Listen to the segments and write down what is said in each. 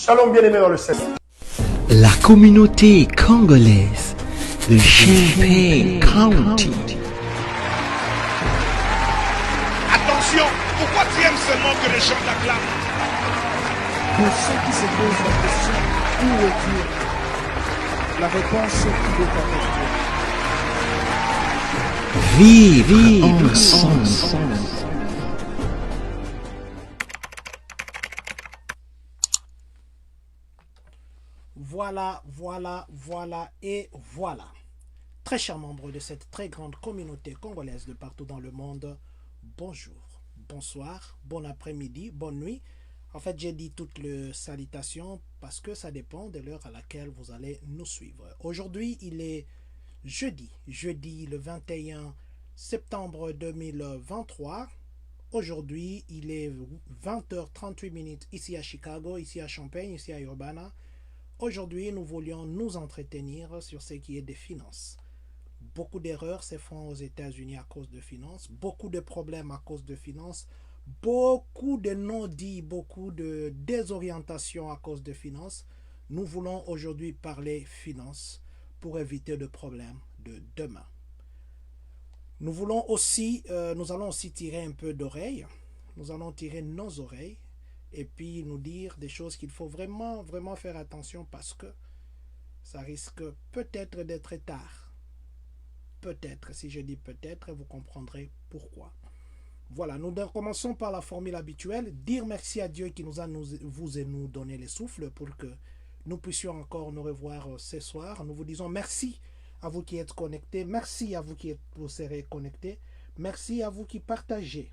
Shalom bien-aimés dans le Seigneur. La communauté congolaise de Champaign County. Attention, pourquoi tu aimes seulement que les gens t'acclament? Pour ceux qui se posent la question, où est Dieu? La réponse est qu'il est avec Vivre ensemble. Voilà. Très chers membres de cette très grande communauté congolaise de partout dans le monde, bonjour, bonsoir, bon après-midi, bonne nuit. En fait, j'ai dit toutes les salutations parce que ça dépend de l'heure à laquelle vous allez nous suivre. Aujourd'hui, il est jeudi le 21 septembre 2023. Aujourd'hui, il est 20h38 ici à Chicago, ici à Champaign, ici à Urbana. Aujourd'hui, nous voulions nous entretenir sur ce qui est des finances. Beaucoup d'erreurs se font aux États-Unis à cause de finances, beaucoup de problèmes à cause de finances, beaucoup de non-dits, beaucoup de désorientation à cause de finances. Nous voulons aujourd'hui parler finances pour éviter de problèmes de demain. Nous allons aussi tirer un peu d'oreilles. Nous allons tirer nos oreilles et puis nous dire des choses qu'il faut vraiment faire attention parce que ça risque peut-être d'être tard. Peut-être, si je dis peut-être, vous comprendrez pourquoi. Voilà, nous commençons par la formule habituelle, dire merci à Dieu qui nous a nous donné les souffles pour que nous puissions encore nous revoir ce soir. Nous vous disons merci à vous qui êtes connectés, merci à vous qui vous serez connectés, merci à vous qui partagez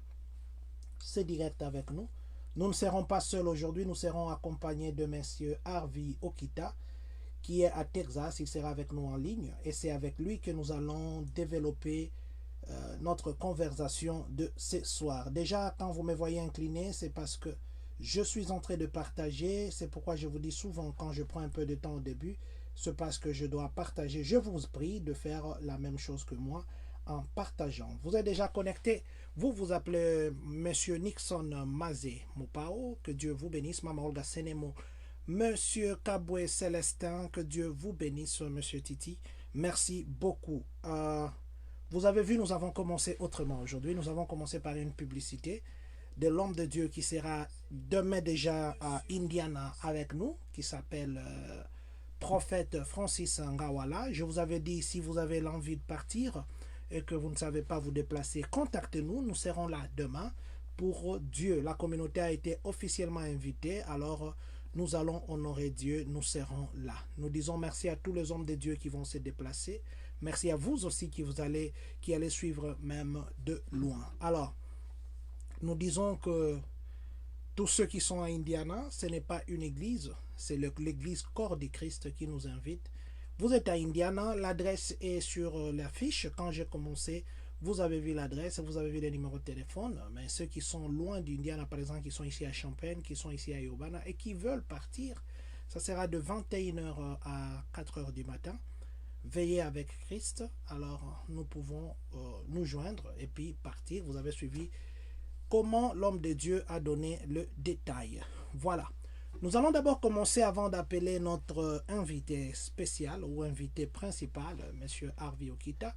ce direct avec nous. Nous ne serons pas seuls aujourd'hui, nous serons accompagnés de M. Harvey Okita, qui est à Texas. Il sera avec nous en ligne et c'est avec lui que nous allons développer notre conversation de ce soir. Déjà, quand vous me voyez incliné, c'est parce que je suis en train de partager. C'est pourquoi je vous dis souvent, quand je prends un peu de temps au début, c'est parce que je dois partager. Je vous prie de faire la même chose que moi en partageant. Vous êtes déjà connecté. Vous vous appelez Monsieur Nixon Mazé Mopao. Que Dieu vous bénisse. Maman Olga Senemo. Monsieur Kabwe Célestin. Que Dieu vous bénisse. Monsieur Titi. Merci beaucoup. Vous avez vu, nous avons commencé autrement aujourd'hui. Nous avons commencé par une publicité de l'homme de Dieu qui sera demain déjà à Indiana avec nous, qui s'appelle Prophète Francis Ngawala. Je vous avais dit, si vous avez l'envie de partir et que vous ne savez pas vous déplacer, contactez-nous. Nous serons là demain pour Dieu. La communauté a été officiellement invitée, alors nous allons honorer Dieu. Nous serons là. Nous disons merci à tous les hommes de Dieu qui vont se déplacer. Merci à vous aussi qui allez suivre même de loin. Alors, nous disons que tous ceux qui sont à Indiana, ce n'est pas une église, c'est l'église Corps du Christ qui nous invite. Vous êtes à Indiana, l'adresse est sur l'affiche. Quand j'ai commencé, vous avez vu l'adresse, vous avez vu les numéros de téléphone. Mais ceux qui sont loin d'Indiana, par exemple, qui sont ici à Champaign, qui sont ici à Urbana et qui veulent partir, ça sera de 21h à 4h du matin. Veillez avec Christ, alors nous pouvons nous joindre et puis partir. Vous avez suivi comment l'homme de Dieu a donné le détail. Voilà. Nous allons d'abord commencer avant d'appeler notre invité spécial ou invité principal, M. Harvey Okita.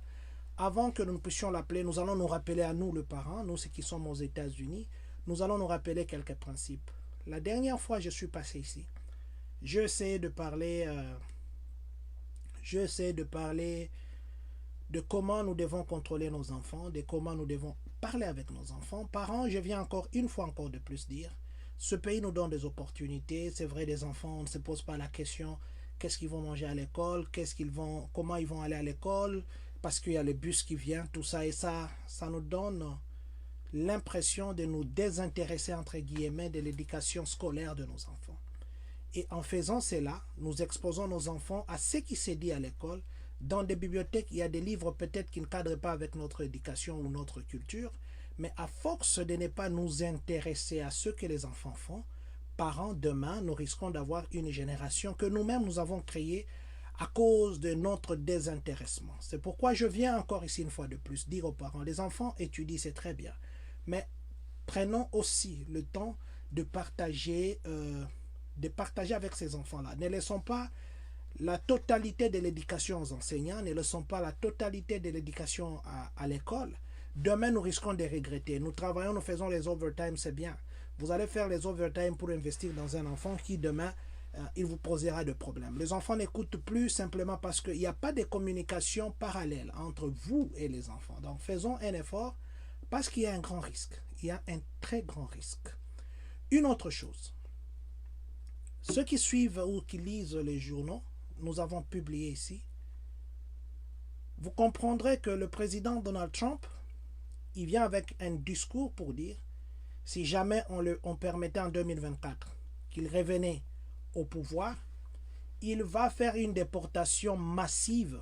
Avant que nous puissions l'appeler, nous allons nous rappeler à nous, le parent, nous ceux qui sommes aux États-Unis, nous allons nous rappeler quelques principes. La dernière fois je suis passé ici, j'ai essayé de parler de comment nous devons contrôler nos enfants, de comment nous devons parler avec nos enfants. Parents, je viens encore une fois encore de plus dire, ce pays nous donne des opportunités. C'est vrai, des enfants, on ne se pose pas la question qu'est-ce qu'ils vont manger à l'école, comment ils vont aller à l'école, parce qu'il y a le bus qui vient, tout ça et ça nous donne l'impression de nous désintéresser entre guillemets de l'éducation scolaire de nos enfants. Et en faisant cela, nous exposons nos enfants à ce qui s'est dit à l'école. Dans des bibliothèques, il y a des livres peut-être qui ne cadrent pas avec notre éducation ou notre culture, mais à force de ne pas nous intéresser à ce que les enfants font, parents, demain, nous risquons d'avoir une génération que nous-mêmes nous avons créée à cause de notre désintéressement. C'est pourquoi je viens encore ici une fois de plus dire aux parents, les enfants étudient, c'est très bien, mais prenons aussi le temps de partager de partager avec ces enfants-là. Ne laissons pas la totalité de l'éducation aux enseignants, ne laissons pas la totalité de l'éducation à l'école. Demain, nous risquons de regretter. Nous travaillons, nous faisons les overtime, c'est bien. Vous allez faire les overtime pour investir dans un enfant qui, demain, il vous posera des problèmes. Les enfants n'écoutent plus simplement parce qu'il n'y a pas de communication parallèle entre vous et les enfants. Donc, faisons un effort parce qu'il y a un grand risque. Il y a un très grand risque. Une autre chose. Ceux qui suivent ou qui lisent les journaux, nous avons publié ici, vous comprendrez que le président Donald Trump, il vient avec un discours pour dire, si jamais on permettait en 2024 qu'il revenait au pouvoir, il va faire une déportation massive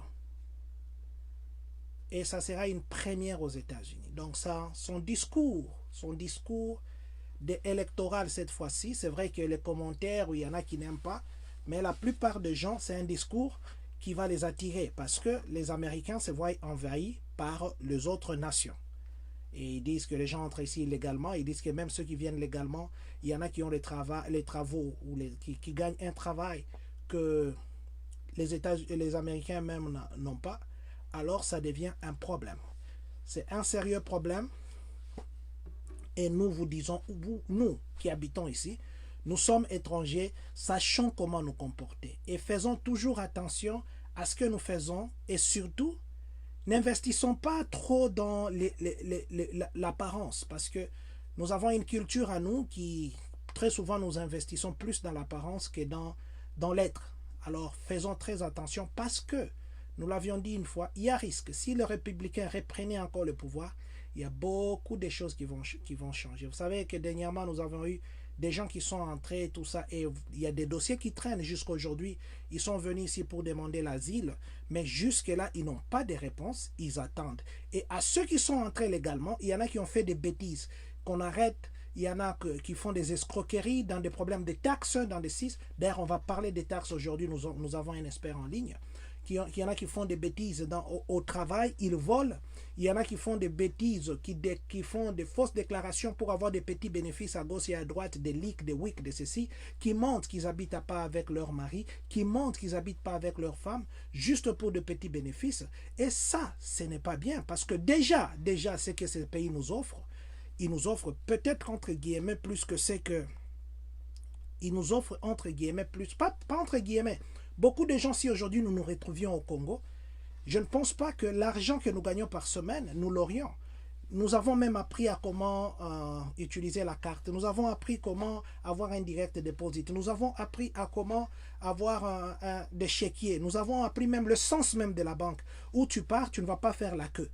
et ça sera une première aux États-Unis. Donc ça, son discours électoral cette fois-ci, c'est vrai que les commentaires, où il y en a qui n'aiment pas, mais la plupart des gens, c'est un discours qui va les attirer parce que les Américains se voient envahis par les autres nations. Et ils disent que les gens entrent ici illégalement. Ils disent que même ceux qui viennent légalement, il y en a qui ont les travaux ou qui gagnent un travail que les Américains même n'ont pas. Alors ça devient un problème. C'est un sérieux problème. Et nous vous disons, nous qui habitons ici, nous sommes étrangers, sachons comment nous comporter. Et faisons toujours attention à ce que nous faisons et surtout, n'investissons pas trop dans l'apparence parce que nous avons une culture à nous qui, très souvent, nous investissons plus dans l'apparence que dans l'être. Alors, faisons très attention parce que, nous l'avions dit une fois, il y a risque. Si les républicains reprenaient encore le pouvoir, il y a beaucoup de choses qui vont changer. Vous savez que dernièrement, nous avons eu des gens qui sont entrés, tout ça, et il y a des dossiers qui traînent jusqu'à aujourd'hui. Ils sont venus ici pour demander l'asile, mais jusque-là, ils n'ont pas de réponse, ils attendent. Et à ceux qui sont entrés légalement, il y en a qui ont fait des bêtises, qu'on arrête. Il y en a qui font des escroqueries dans des problèmes de taxes, dans des CIS. D'ailleurs, on va parler des taxes aujourd'hui, nous avons un expert en ligne. Il y en a qui font des bêtises au travail, ils volent. Il y en a qui font des bêtises, qui font des fausses déclarations pour avoir des petits bénéfices à gauche et à droite, des leaks, des wicks, de ceci, qui montrent qu'ils n'habitent pas avec leur mari, qui montrent qu'ils n'habitent pas avec leur femme, juste pour de petits bénéfices. Et ça, ce n'est pas bien, parce que déjà, ce que ce pays nous offre, il nous offre peut-être entre guillemets plus que c'est que... Il nous offre entre guillemets plus, pas entre guillemets. Beaucoup de gens, si aujourd'hui nous nous retrouvions au Congo, je ne pense pas que l'argent que nous gagnons par semaine, nous l'aurions. Nous avons même appris à comment utiliser la carte. Nous avons appris comment avoir un direct deposit. Nous avons appris à comment avoir des chéquiers. Nous avons appris même le sens même de la banque. Où tu pars, tu ne vas pas faire la queue.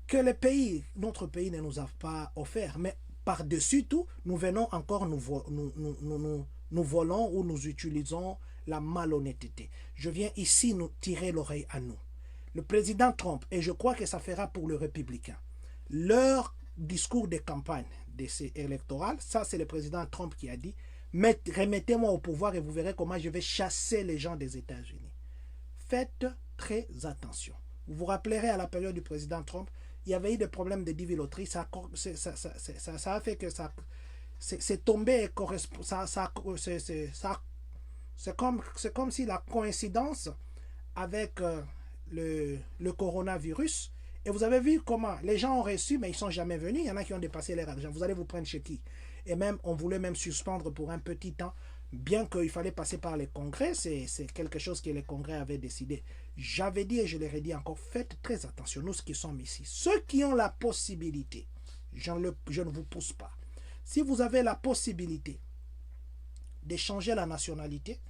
Que le pays, notre pays ne nous a pas offert. Mais par-dessus tout, nous venons encore, nous volons ou nous utilisons la malhonnêteté. Je viens ici nous tirer l'oreille à nous. Le président Trump, et je crois que ça fera pour les républicains, leur discours de campagne électorale, ça c'est le président Trump qui a dit, remettez-moi au pouvoir et vous verrez comment je vais chasser les gens des États-Unis. Faites très attention. Vous vous rappellerez à la période du président Trump, il y avait eu des problèmes de diviloterie, ça a fait que ça c'est tombé, c'est comme si la coïncidence avec le coronavirus, et vous avez vu comment les gens ont reçu, mais ils ne sont jamais venus, il y en a qui ont dépassé leur argent, vous allez vous prendre chez qui? Et même, on voulait même suspendre pour un petit temps, bien qu'il fallait passer par les congrès, c'est quelque chose que les congrès avaient décidé. J'avais dit et je l'ai redit encore, faites très attention, nous qui sommes ici. Ceux qui ont la possibilité, je ne vous pousse pas. Si vous avez la possibilité de changer la nationalité,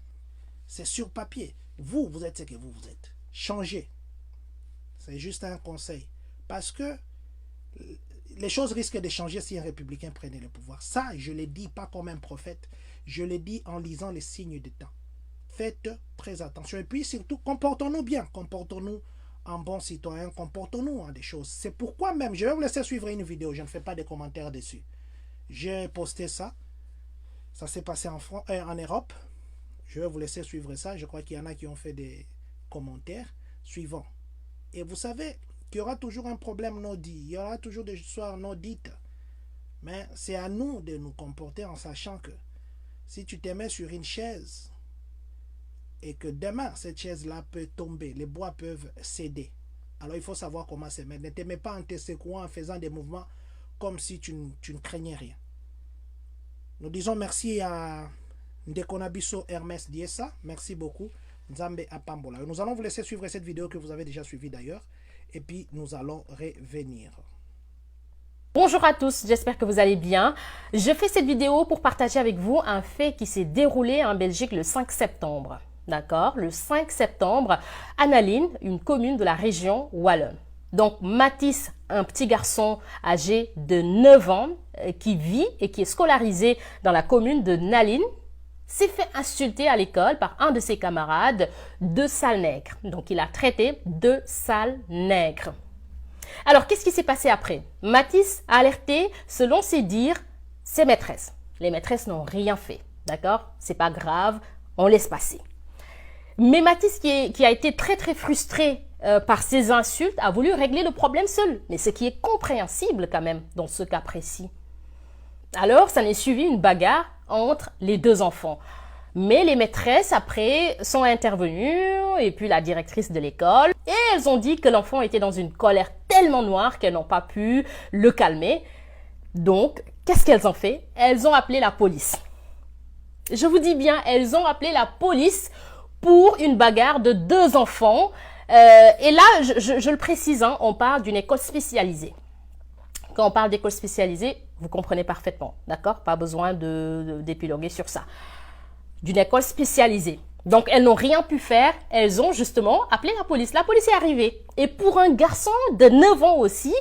c'est sur papier. Vous êtes ce que vous êtes. Changez. C'est juste un conseil. Parce que les choses risquent de changer si un républicain prenait le pouvoir. Ça, je ne l'ai dit pas comme un prophète. Je l'ai dit en lisant les signes du temps. Faites très attention. Et puis surtout, comportons-nous bien. Comportons-nous en bons citoyens. Comportons-nous en des choses. C'est pourquoi même, je vais vous laisser suivre une vidéo. Je ne fais pas de commentaires dessus. J'ai posté ça. Ça s'est passé en Europe. Je vais vous laisser suivre ça. Je crois qu'il y en a qui ont fait des commentaires suivants. Et vous savez qu'il y aura toujours un problème non dit. Il y aura toujours des histoires non dites. Mais c'est à nous de nous comporter en sachant que Si tu te mets sur une chaise et que demain, cette chaise-là peut tomber, les bois peuvent céder. Alors, il faut savoir comment se mettre. Ne te mets pas en te secouant, en faisant des mouvements comme si tu ne craignais rien. Nous disons merci à Ndekonabiso Hermès Diessa. Merci beaucoup. Nzambe Apambola. Nous allons vous laisser suivre cette vidéo que vous avez déjà suivie d'ailleurs. Et puis, nous allons revenir. Bonjour à tous, j'espère que vous allez bien. Je fais cette vidéo pour partager avec vous un fait qui s'est déroulé en Belgique le 5 septembre. D'accord? Le 5 septembre, à Naline, une commune de la région Wallonne. Donc, Mathis, un petit garçon âgé de 9 ans qui vit et qui est scolarisé dans la commune de Naline, s'est fait insulter à l'école par un de ses camarades de sale nègre. Donc, il a traité de sale nègre. Alors, qu'est-ce qui s'est passé après? Mathis a alerté, selon ses dires, ses maîtresses. Les maîtresses n'ont rien fait, d'accord? C'est pas grave, on laisse passer. Mais Mathis, qui a été très frustré par ces insultes, a voulu régler le problème seul. Mais ce qui est compréhensible quand même dans ce cas précis. Alors, ça n'est suivi une bagarre entre les deux enfants. Mais les maîtresses, après, sont intervenues, et puis la directrice de l'école, et elles ont dit que l'enfant était dans une colère tellement noire qu'elles n'ont pas pu le calmer. Donc, qu'est-ce qu'elles ont fait? Elles ont appelé la police. Je vous dis bien, elles ont appelé la police pour une bagarre de deux enfants. Et là, je le précise, hein, on parle d'une école spécialisée. Quand on parle d'école spécialisée, vous comprenez parfaitement, d'accord? Pas besoin d'épiloguer sur ça. D'une école spécialisée. Donc, elles n'ont rien pu faire. Elles ont justement appelé la police. La police est arrivée. Et pour un garçon de 9 ans aussi,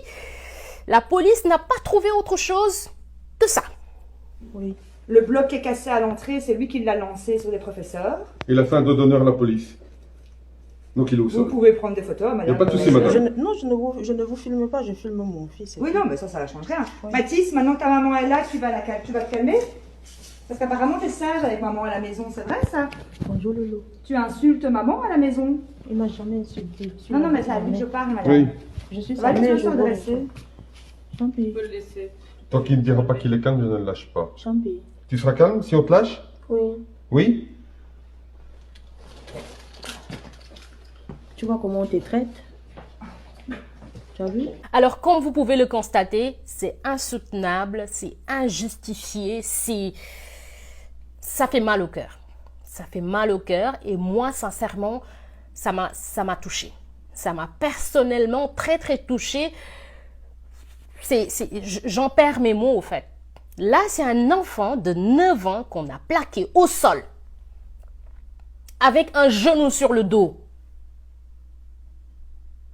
la police n'a pas trouvé autre chose que ça. Oui. Le bloc est cassé à l'entrée, c'est lui qui l'a lancé sur les professeurs. Il a fait un dos d'honneur à la police. Donc il est au sol. Vous pouvez prendre des photos, madame. Il n'y a pas de souci, madame. Non, je ne vous filme pas, je filme mon fils. Oui, non, mais ça ne change rien. Oui. Mathis, maintenant que ta maman est là, tu vas te calmer. Parce qu'apparemment, tu es sage avec maman à la maison, c'est vrai ça? Bonjour Lolo. Tu insultes maman à la maison? Il m'a jamais insulté. Non, mais c'est à lui que je parle, madame. Oui. Je suis sa mère, je veux laisser. Champi. Tu peux le laisser. Tant qu'il ne dira pas qu'il est calme, je ne le lâche pas. Champi. Tu seras calme si on te lâche? Oui. Oui? Tu vois comment on te traite? Tu as vu? Alors, comme vous pouvez le constater, c'est insoutenable, c'est injustifié, ça fait mal au cœur. Ça fait mal au cœur et moi, sincèrement, ça m'a touchée. Ça m'a personnellement très touchée. J'en perds mes mots, au fait. Là, c'est un enfant de 9 ans qu'on a plaqué au sol avec un genou sur le dos.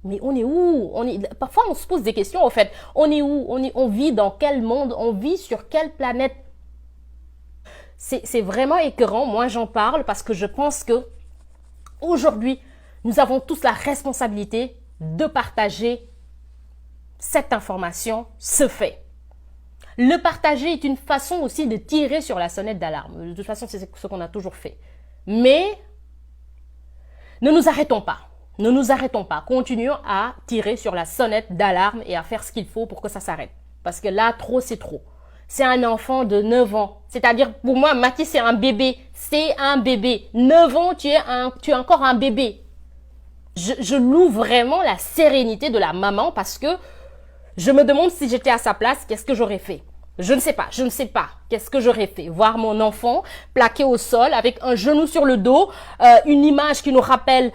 Mais on est où? Parfois, on se pose des questions, en fait. On est où? On vit dans quel monde? On vit sur quelle planète? C'est vraiment écœurant. Moi, j'en parle parce que je pense que aujourd'hui, nous avons tous la responsabilité de partager cette information, ce fait. Le partager est une façon aussi de tirer sur la sonnette d'alarme. De toute façon, c'est ce qu'on a toujours fait. Mais ne nous arrêtons pas. Ne nous arrêtons pas, continuons à tirer sur la sonnette d'alarme et à faire ce qu'il faut pour que ça s'arrête. Parce que là, trop, c'est trop. C'est un enfant de 9 ans. C'est-à-dire, pour moi, Mathis, c'est un bébé. C'est un bébé. 9 ans, tu es encore un bébé. Je loue vraiment la sérénité de la maman parce que je me demande si j'étais à sa place, qu'est-ce que j'aurais fait? Je ne sais pas. Qu'est-ce que j'aurais fait? Voir mon enfant plaqué au sol avec un genou sur le dos, une image qui nous rappelle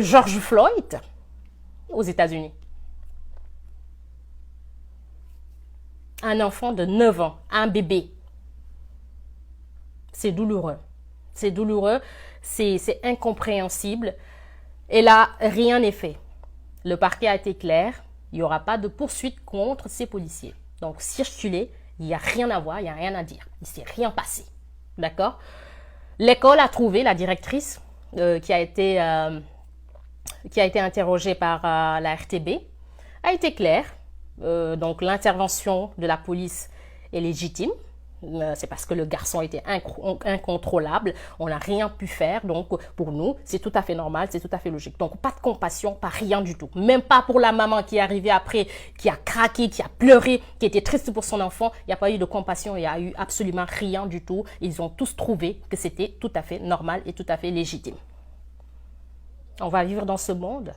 George Floyd aux États-Unis. Un enfant de 9 ans, un bébé. C'est douloureux. C'est douloureux, c'est incompréhensible. Et là, rien n'est fait. Le parquet a été clair, il n'y aura pas de poursuite contre ces policiers. Donc, circuler. Il n'y a rien à voir, il n'y a rien à dire. Il ne s'est rien passé. D'accord? L'école a trouvé la directrice qui a été interrogée par la RTB. A été claire. Donc, l'intervention de la police est légitime. C'est parce que le garçon était incontrôlable, on n'a rien pu faire, donc pour nous, c'est tout à fait normal, c'est tout à fait logique. Donc pas de compassion, pas rien du tout. Même pas pour la maman qui est arrivée après, qui a craqué, qui a pleuré, qui était triste pour son enfant, il n'y a pas eu de compassion, il n'y a eu absolument rien du tout. Ils ont tous trouvé que c'était tout à fait normal et tout à fait légitime. On va vivre dans ce monde.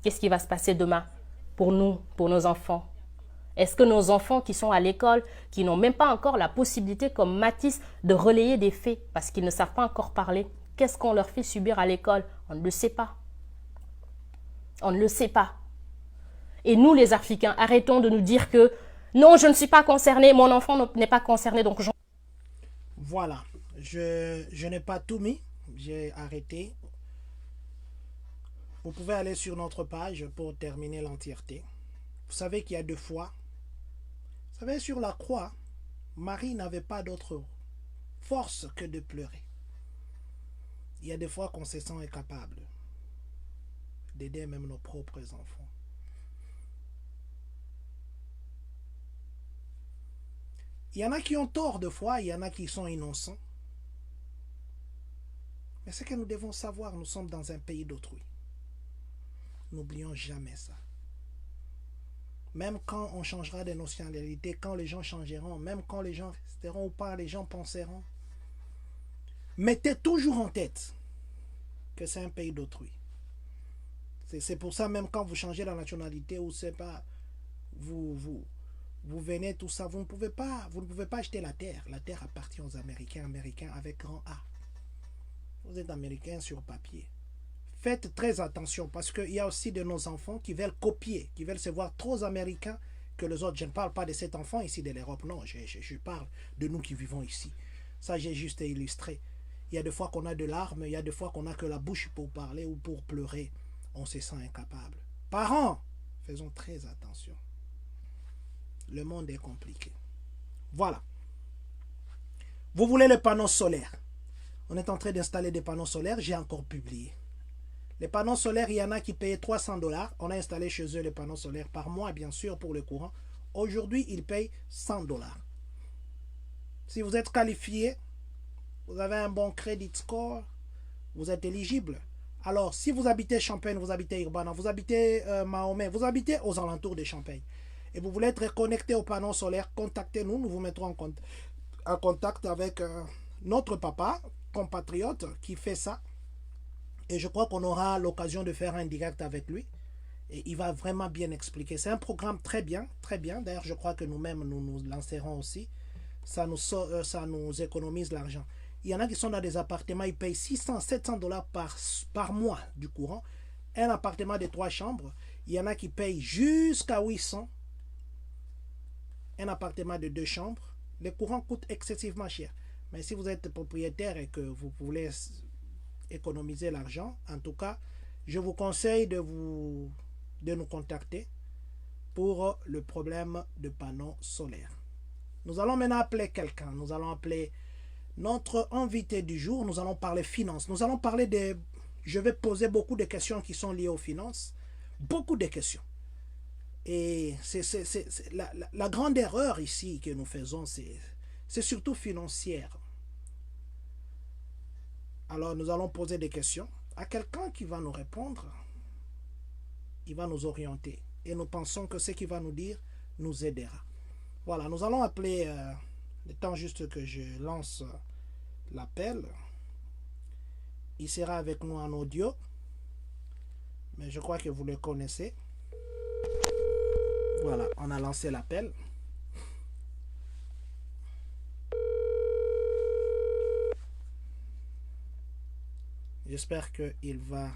Qu'est-ce qui va se passer demain pour nous, pour nos enfants? Est-ce que nos enfants qui sont à l'école, qui n'ont même pas encore la possibilité, comme Mathis, de relayer des faits parce qu'ils ne savent pas encore parler, qu'est-ce qu'on leur fait subir à l'école? On ne le sait pas. On ne le sait pas. Et nous, les Africains, arrêtons de nous dire que non, je ne suis pas concerné, mon enfant n'est pas concerné, donc j'en... Voilà, je n'ai pas tout mis, j'ai arrêté. Vous pouvez aller sur notre page pour terminer l'entièreté. Vous savez qu'il y a 2 fois. Vous savez, sur la croix, Marie n'avait pas d'autre force que de pleurer. Il y a des fois qu'on se sent incapable d'aider même nos propres enfants. Il y en a qui ont tort de fois, il y en a qui sont innocents. Mais ce que nous devons savoir, nous sommes dans un pays d'autrui. N'oublions jamais ça. Même quand on changera de nationalité, quand les gens changeront, même quand les gens resteront ou pas, les gens penseront. Mettez toujours en tête que c'est un pays d'autrui. C'est pour ça, même quand vous changez la nationalité ou c'est pas, vous venez, tout ça, vous ne pouvez pas acheter la terre. La terre appartient aux Américains, Américains avec grand A. Vous êtes Américains sur papier. Faites très attention parce qu'il y a aussi de nos enfants qui veulent copier, qui veulent se voir trop américains que les autres. Je ne parle pas de cet enfant ici de l'Europe, non, je parle de nous qui vivons ici. Ça, j'ai juste illustré. Il y a des fois qu'on a de larmes, il y a des fois qu'on n'a que la bouche pour parler ou pour pleurer. On se sent incapable. Parents, faisons très attention. Le monde est compliqué. Voilà. Vous voulez les panneaux solaires. On est en train d'installer des panneaux solaires, j'ai encore publié. Les panneaux solaires, il y en a qui payaient 300 $. On a installé chez eux les panneaux solaires par mois, bien sûr, pour le courant. Aujourd'hui, ils payent 100 $. Si vous êtes qualifié, vous avez un bon credit score, vous êtes éligible. Alors, si vous habitez Champagne, vous habitez Urbana, vous habitez Mahomet, vous habitez aux alentours de Champagne, et vous voulez être connecté aux panneaux solaires, contactez-nous, nous vous mettrons en contact avec notre papa, compatriote, qui fait ça. Et je crois qu'on aura l'occasion de faire un direct avec lui. Et il va vraiment bien expliquer. C'est un programme très bien, très bien. D'ailleurs, je crois que nous-mêmes, nous lancerons aussi. Ça nous économise l'argent. Il y en a qui sont dans des appartements, ils payent 600, 700 $ par mois du courant. Un appartement de 3 chambres, il y en a qui payent jusqu'à 800. Un appartement de 2 chambres, le courant coûte excessivement cher. Mais si vous êtes propriétaire et que vous voulez économiser l'argent, en tout cas, je vous conseille de nous contacter pour le problème de panneaux solaires. Nous allons maintenant appeler quelqu'un. Nous allons appeler notre invité du jour. Nous allons parler finances. Nous allons parler de... Je vais poser beaucoup de questions qui sont liées aux finances. Beaucoup de questions. Et la grande erreur ici que nous faisons, c'est surtout financière. Alors nous allons poser des questions à quelqu'un qui va nous répondre. Il va nous orienter. Et nous pensons que ce qu'il va nous dire nous aidera. Voilà, nous allons appeler, le temps juste que je lance l'appel. Il sera avec nous en audio. Mais je crois que vous le connaissez. Voilà, on a lancé l'appel. J'espère qu'il va...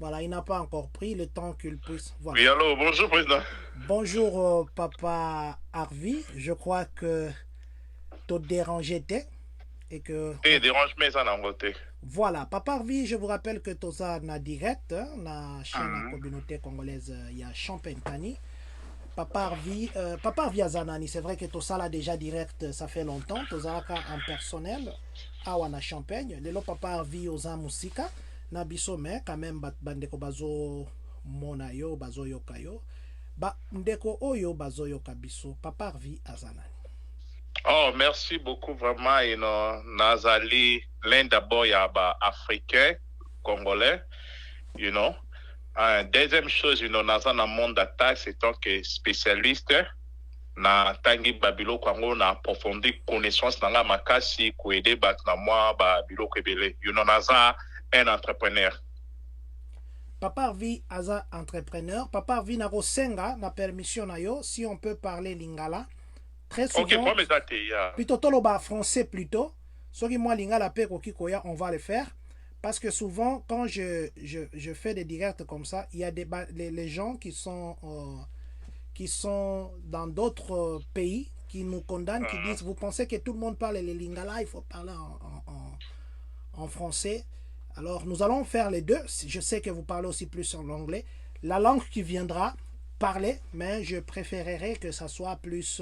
Voilà, il n'a pas encore pris le temps qu'il puisse... Voilà. Oui, allô, bonjour, président. Bonjour, papa Harvey. Je crois que tu dérangé et que... Eh, dérange-moi ça dans votre... Voilà, papa Harvey, je vous rappelle que tout ça na direct, na chaîne communauté congolaise, il y a Champagne Pani. Papa Harvey Azanani, c'est vrai que tout ça là déjà direct, ça fait longtemps. Tout ça là en personnel, à Wana Champagne. Le papa Harvey Oza Musika. Na biso mais quand même bandeko bazo monayo bazo yokayo ba ndeko oyo bazoyo kabiso Papa Harvey azanani. Oh, merci beaucoup vraiment. Nazali, l'un d'abord, il y a africain, congolais, Deuxième chose, dans un monde d'attaque, c'est tant que spécialiste, na tangi babilo kwango na approfondi connaissance dans la makasi ko aider bat na moi babilo kebele. Naza un entrepreneur. Papa Harvey aza entrepreneur. Papa Harvey na rosenga na permission na yo si on peut parler lingala. Très souvent. OK, pour mes athées, plutôt toloba français plutôt. Ce qui moi lingala pe koki koya, on va le faire. Parce que souvent, quand je fais des directs comme ça, il y a les gens qui sont dans d'autres pays, qui nous condamnent, qui disent, vous pensez que tout le monde parle les lingala, il faut parler en français. Alors, nous allons faire les deux. Je sais que vous parlez aussi plus en anglais. La langue qui viendra, parler, mais je préférerais que ça soit plus,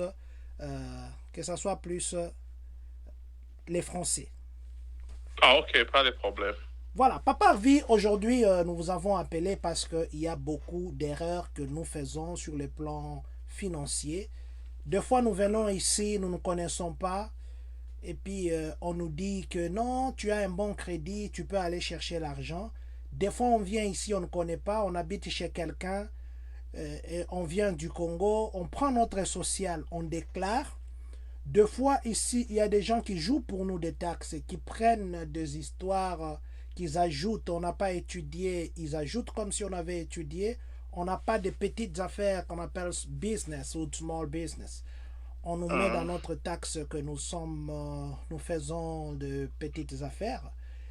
les Français. Ah, OK, pas de problème. Voilà, Papa Harvey, aujourd'hui, nous vous avons appelé parce qu'il y a beaucoup d'erreurs que nous faisons sur le plan financier. Des fois, nous venons ici, nous ne connaissons pas. Et puis, on nous dit que non, tu as un bon crédit, tu peux aller chercher l'argent. Des fois, on vient ici, on ne connaît pas, on habite chez quelqu'un, on vient du Congo, on prend notre social, on déclare. Deux fois, ici, il y a des gens qui jouent pour nous des taxes, qui prennent des histoires qu'ils ajoutent. On n'a pas étudié, ils ajoutent comme si on avait étudié. On n'a pas de petites affaires qu'on appelle business ou small business. On nous met dans notre taxe que nous faisons de petites affaires.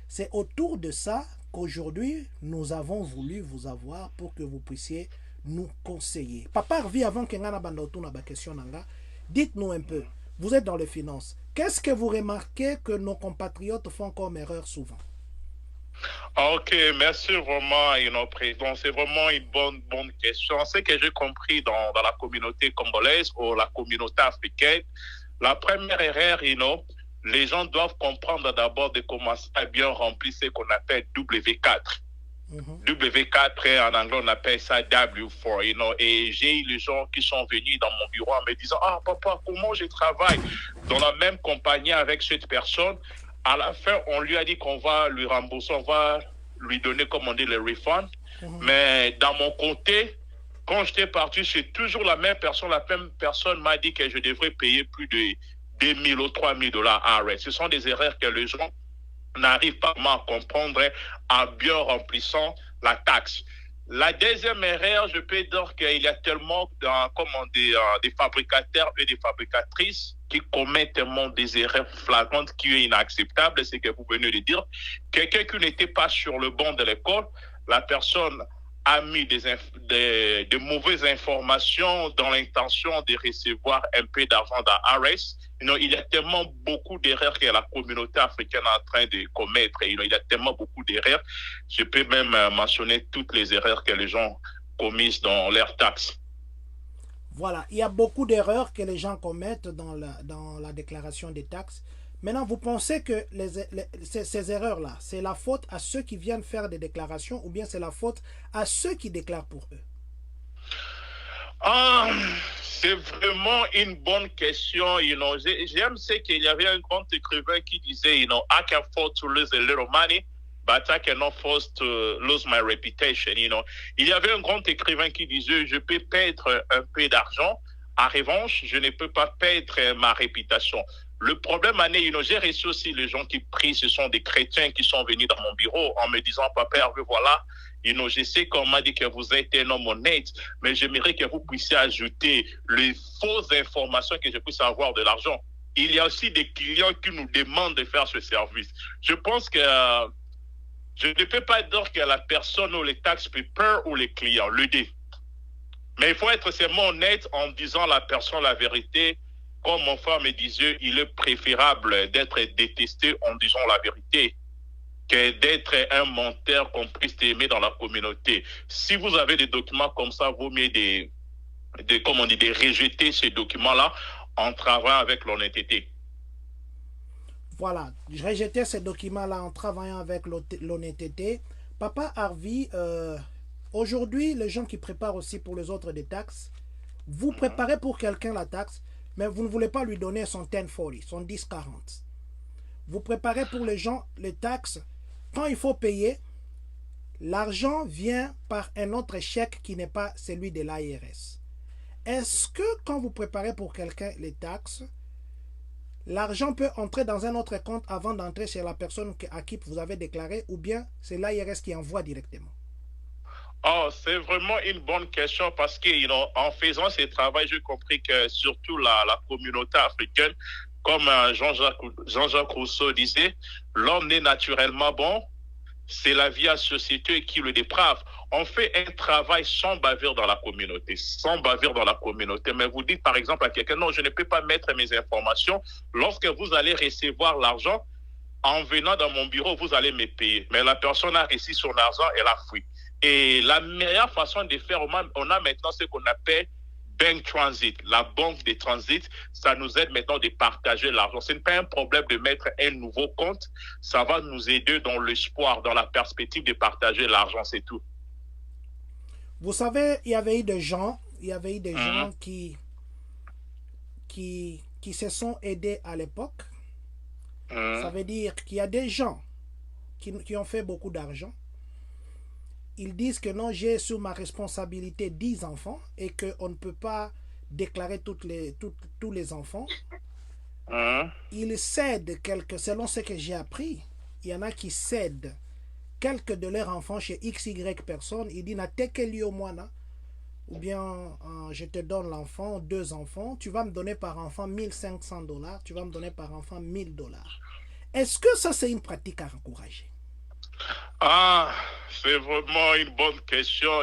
C'est autour de ça qu'aujourd'hui, nous avons voulu vous avoir pour que vous puissiez nous conseiller. Papa Harvey, avant que ngana bandotu na ba question nanga, dites-nous un peu, vous êtes dans les finances. Qu'est-ce que vous remarquez que nos compatriotes font comme erreur souvent? OK, merci vraiment, Président. C'est vraiment une bonne question. Ce que j'ai compris dans la communauté congolaise ou la communauté africaine, la première erreur, les gens doivent comprendre d'abord de commencer à bien remplir ce qu'on appelle W4. W4, en anglais, on appelle ça W4, Et j'ai eu les gens qui sont venus dans mon bureau en me disant, ah, papa, comment je travaille dans la même compagnie avec cette personne? À la fin, on lui a dit qu'on va lui rembourser, on va lui donner, comme on dit, le refund. Mais dans mon côté, quand j'étais parti, c'est toujours la même personne. La même personne m'a dit que je devrais payer plus de 2 000 ou 3 000 $ arrêt. Ce sont des erreurs que les gens n'arrivent pas à comprendre en bien remplissant la taxe. La deuxième erreur, je peux dire qu'il y a tellement des fabricateurs et des fabricatrices qui commettent tellement des erreurs flagrantes qui est inacceptable. C'est que vous venez de dire. Quelqu'un qui n'était pas sur le banc de l'école, la personne a mis de mauvaises informations dans l'intention de recevoir un peu d'argent d'ARS. Il y a tellement beaucoup d'erreurs que la communauté africaine est en train de commettre. Il y a tellement beaucoup d'erreurs. Je peux même mentionner toutes les erreurs que les gens commettent dans leurs taxes. Voilà, il y a beaucoup d'erreurs que les gens commettent dans la déclaration des taxes. Maintenant, vous pensez que ces erreurs-là, c'est la faute à ceux qui viennent faire des déclarations ou bien c'est la faute à ceux qui déclarent pour eux? C'est vraiment une bonne question. J'aime ce qu'il y avait un grand écrivain qui disait, I can afford to lose a little money, but I cannot afford to lose my reputation. Il y avait un grand écrivain qui disait, je peux perdre un peu d'argent. En revanche, je ne peux pas perdre ma réputation. Le problème, j'ai reçu aussi les gens qui prient, ce sont des chrétiens qui sont venus dans mon bureau en me disant, papa Hervé, voilà, je sais qu'on m'a dit que vous êtes un homme honnête, mais j'aimerais que vous puissiez ajouter les fausses informations que je puisse avoir de l'argent. Il y a aussi des clients qui nous demandent de faire ce service. Je pense que je ne peux pas dire que la personne ou les tax people ou les clients, le dit. Mais il faut être seulement honnête en disant à la personne la vérité. Comme mon frère me disait, il est préférable d'être détesté en disant la vérité que d'être un menteur qu'on puisse aimer dans la communauté. Si vous avez des documents comme ça, vaut mieux de rejeter ces documents-là en travaillant avec l'honnêteté. Voilà, rejeter ces documents-là en travaillant avec l'honnêteté. Papa Harvey, aujourd'hui, les gens qui préparent aussi pour les autres des taxes, vous préparez pour quelqu'un la taxe, mais vous ne voulez pas lui donner son 1040, son 1040. Vous préparez pour les gens les taxes. Quand il faut payer, l'argent vient par un autre chèque qui n'est pas celui de l'IRS. Est-ce que quand vous préparez pour quelqu'un les taxes, l'argent peut entrer dans un autre compte avant d'entrer chez la personne à qui vous avez déclaré, ou bien c'est l'IRS qui envoie directement? Oh, c'est vraiment une bonne question parce que, en faisant ce travail, j'ai compris que surtout la communauté africaine, comme Jean-Jacques Rousseau disait, l'homme n'est naturellement bon, c'est la vie à société qui le déprave. On fait un travail sans bavure dans la communauté, Mais vous dites par exemple à quelqu'un, non, je ne peux pas mettre mes informations. Lorsque vous allez recevoir l'argent, en venant dans mon bureau, vous allez me payer. Mais la personne a reçu son argent, elle a fui. Et la meilleure façon de faire, on a maintenant ce qu'on appelle Bank Transit, la banque de transit. Ça nous aide maintenant de partager l'argent. Ce n'est pas un problème de mettre un nouveau compte. Ça va nous aider dans l'espoir, dans la perspective de partager l'argent, c'est tout. Vous savez, il y avait eu des gens qui se sont aidés à l'époque. Ça veut dire qu'il y a des gens qui ont fait beaucoup d'argent. Ils disent que non, j'ai sur ma responsabilité 10 enfants et qu'on ne peut pas déclarer tous les enfants. Ils cèdent selon ce que j'ai appris, il y en a qui cèdent quelques de leurs enfants chez XY personnes. Ils disent, ou bien je te donne l'enfant, 2 enfants, tu vas me donner par enfant $1,500, tu vas me donner par enfant $1,000. Est-ce que ça c'est une pratique à encourager? Ah, c'est vraiment une bonne question,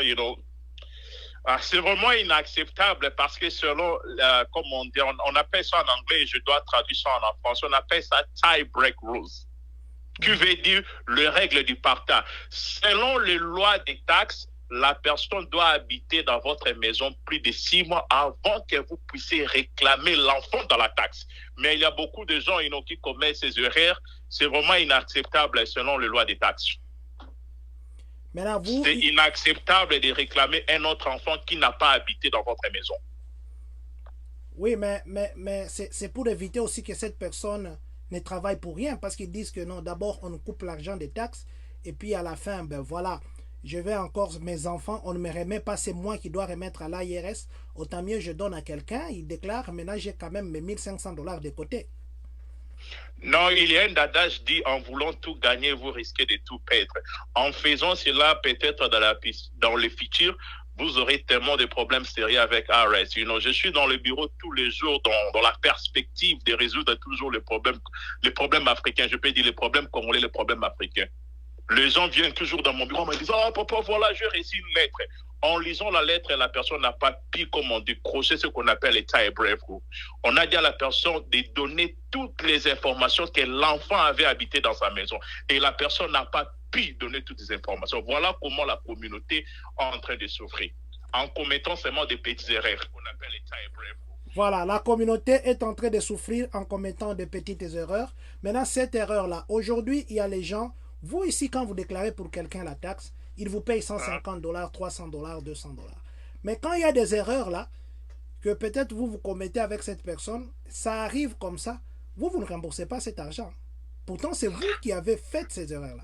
c'est vraiment inacceptable parce que selon, comme on dit, on appelle ça en anglais, je dois traduire ça en français, on appelle ça tie break rules, qui veut dire les règles du partage. Selon les lois des taxes, la personne doit habiter dans votre maison plus de 6 mois avant que vous puissiez réclamer l'enfant dans la taxe. Mais il y a beaucoup de gens qui commettent ces erreurs. C'est vraiment inacceptable selon les lois des taxes. C'est inacceptable de réclamer un autre enfant qui n'a pas habité dans votre maison. Oui, mais c'est pour éviter aussi que cette personne ne travaille pour rien, parce qu'ils disent que non, d'abord on coupe l'argent des taxes et puis à la fin, ben voilà, je vais encore, mes enfants, on ne me remet pas, c'est moi qui dois remettre à l'IRS, autant mieux je donne à quelqu'un, il déclare, maintenant j'ai quand même mes $1,500 de côté. Non, il y a un adage dit, en voulant tout gagner, vous risquez de tout perdre. En faisant cela, peut-être dans le futur, vous aurez tellement de problèmes sérieux avec IRS. Je suis dans le bureau tous les jours dans la perspective de résoudre toujours les problèmes africains. Je peux dire les problèmes congolais, les problèmes africains. Les gens viennent toujours dans mon bureau en me disant « Oh papa, voilà, j'ai reçu une lettre ». En lisant la lettre, la personne n'a pas pu, décrocher ce qu'on appelle les tie break rules. On a dit à la personne de donner toutes les informations que l'enfant avait habité dans sa maison. Et la personne n'a pas pu donner toutes les informations. Voilà comment la communauté est en train de souffrir. En commettant seulement des petites erreurs qu'on appelle les tie break rules. Voilà, la communauté est en train de souffrir en commettant des petites erreurs. Maintenant, cette erreur-là, aujourd'hui, il y a les gens, vous ici, quand vous déclarez pour quelqu'un la taxe, il vous paye $150, $300, $200. Mais quand il y a des erreurs là, que peut-être vous commettez avec cette personne, ça arrive comme ça, vous ne remboursez pas cet argent. Pourtant, c'est vous qui avez fait ces erreurs-là.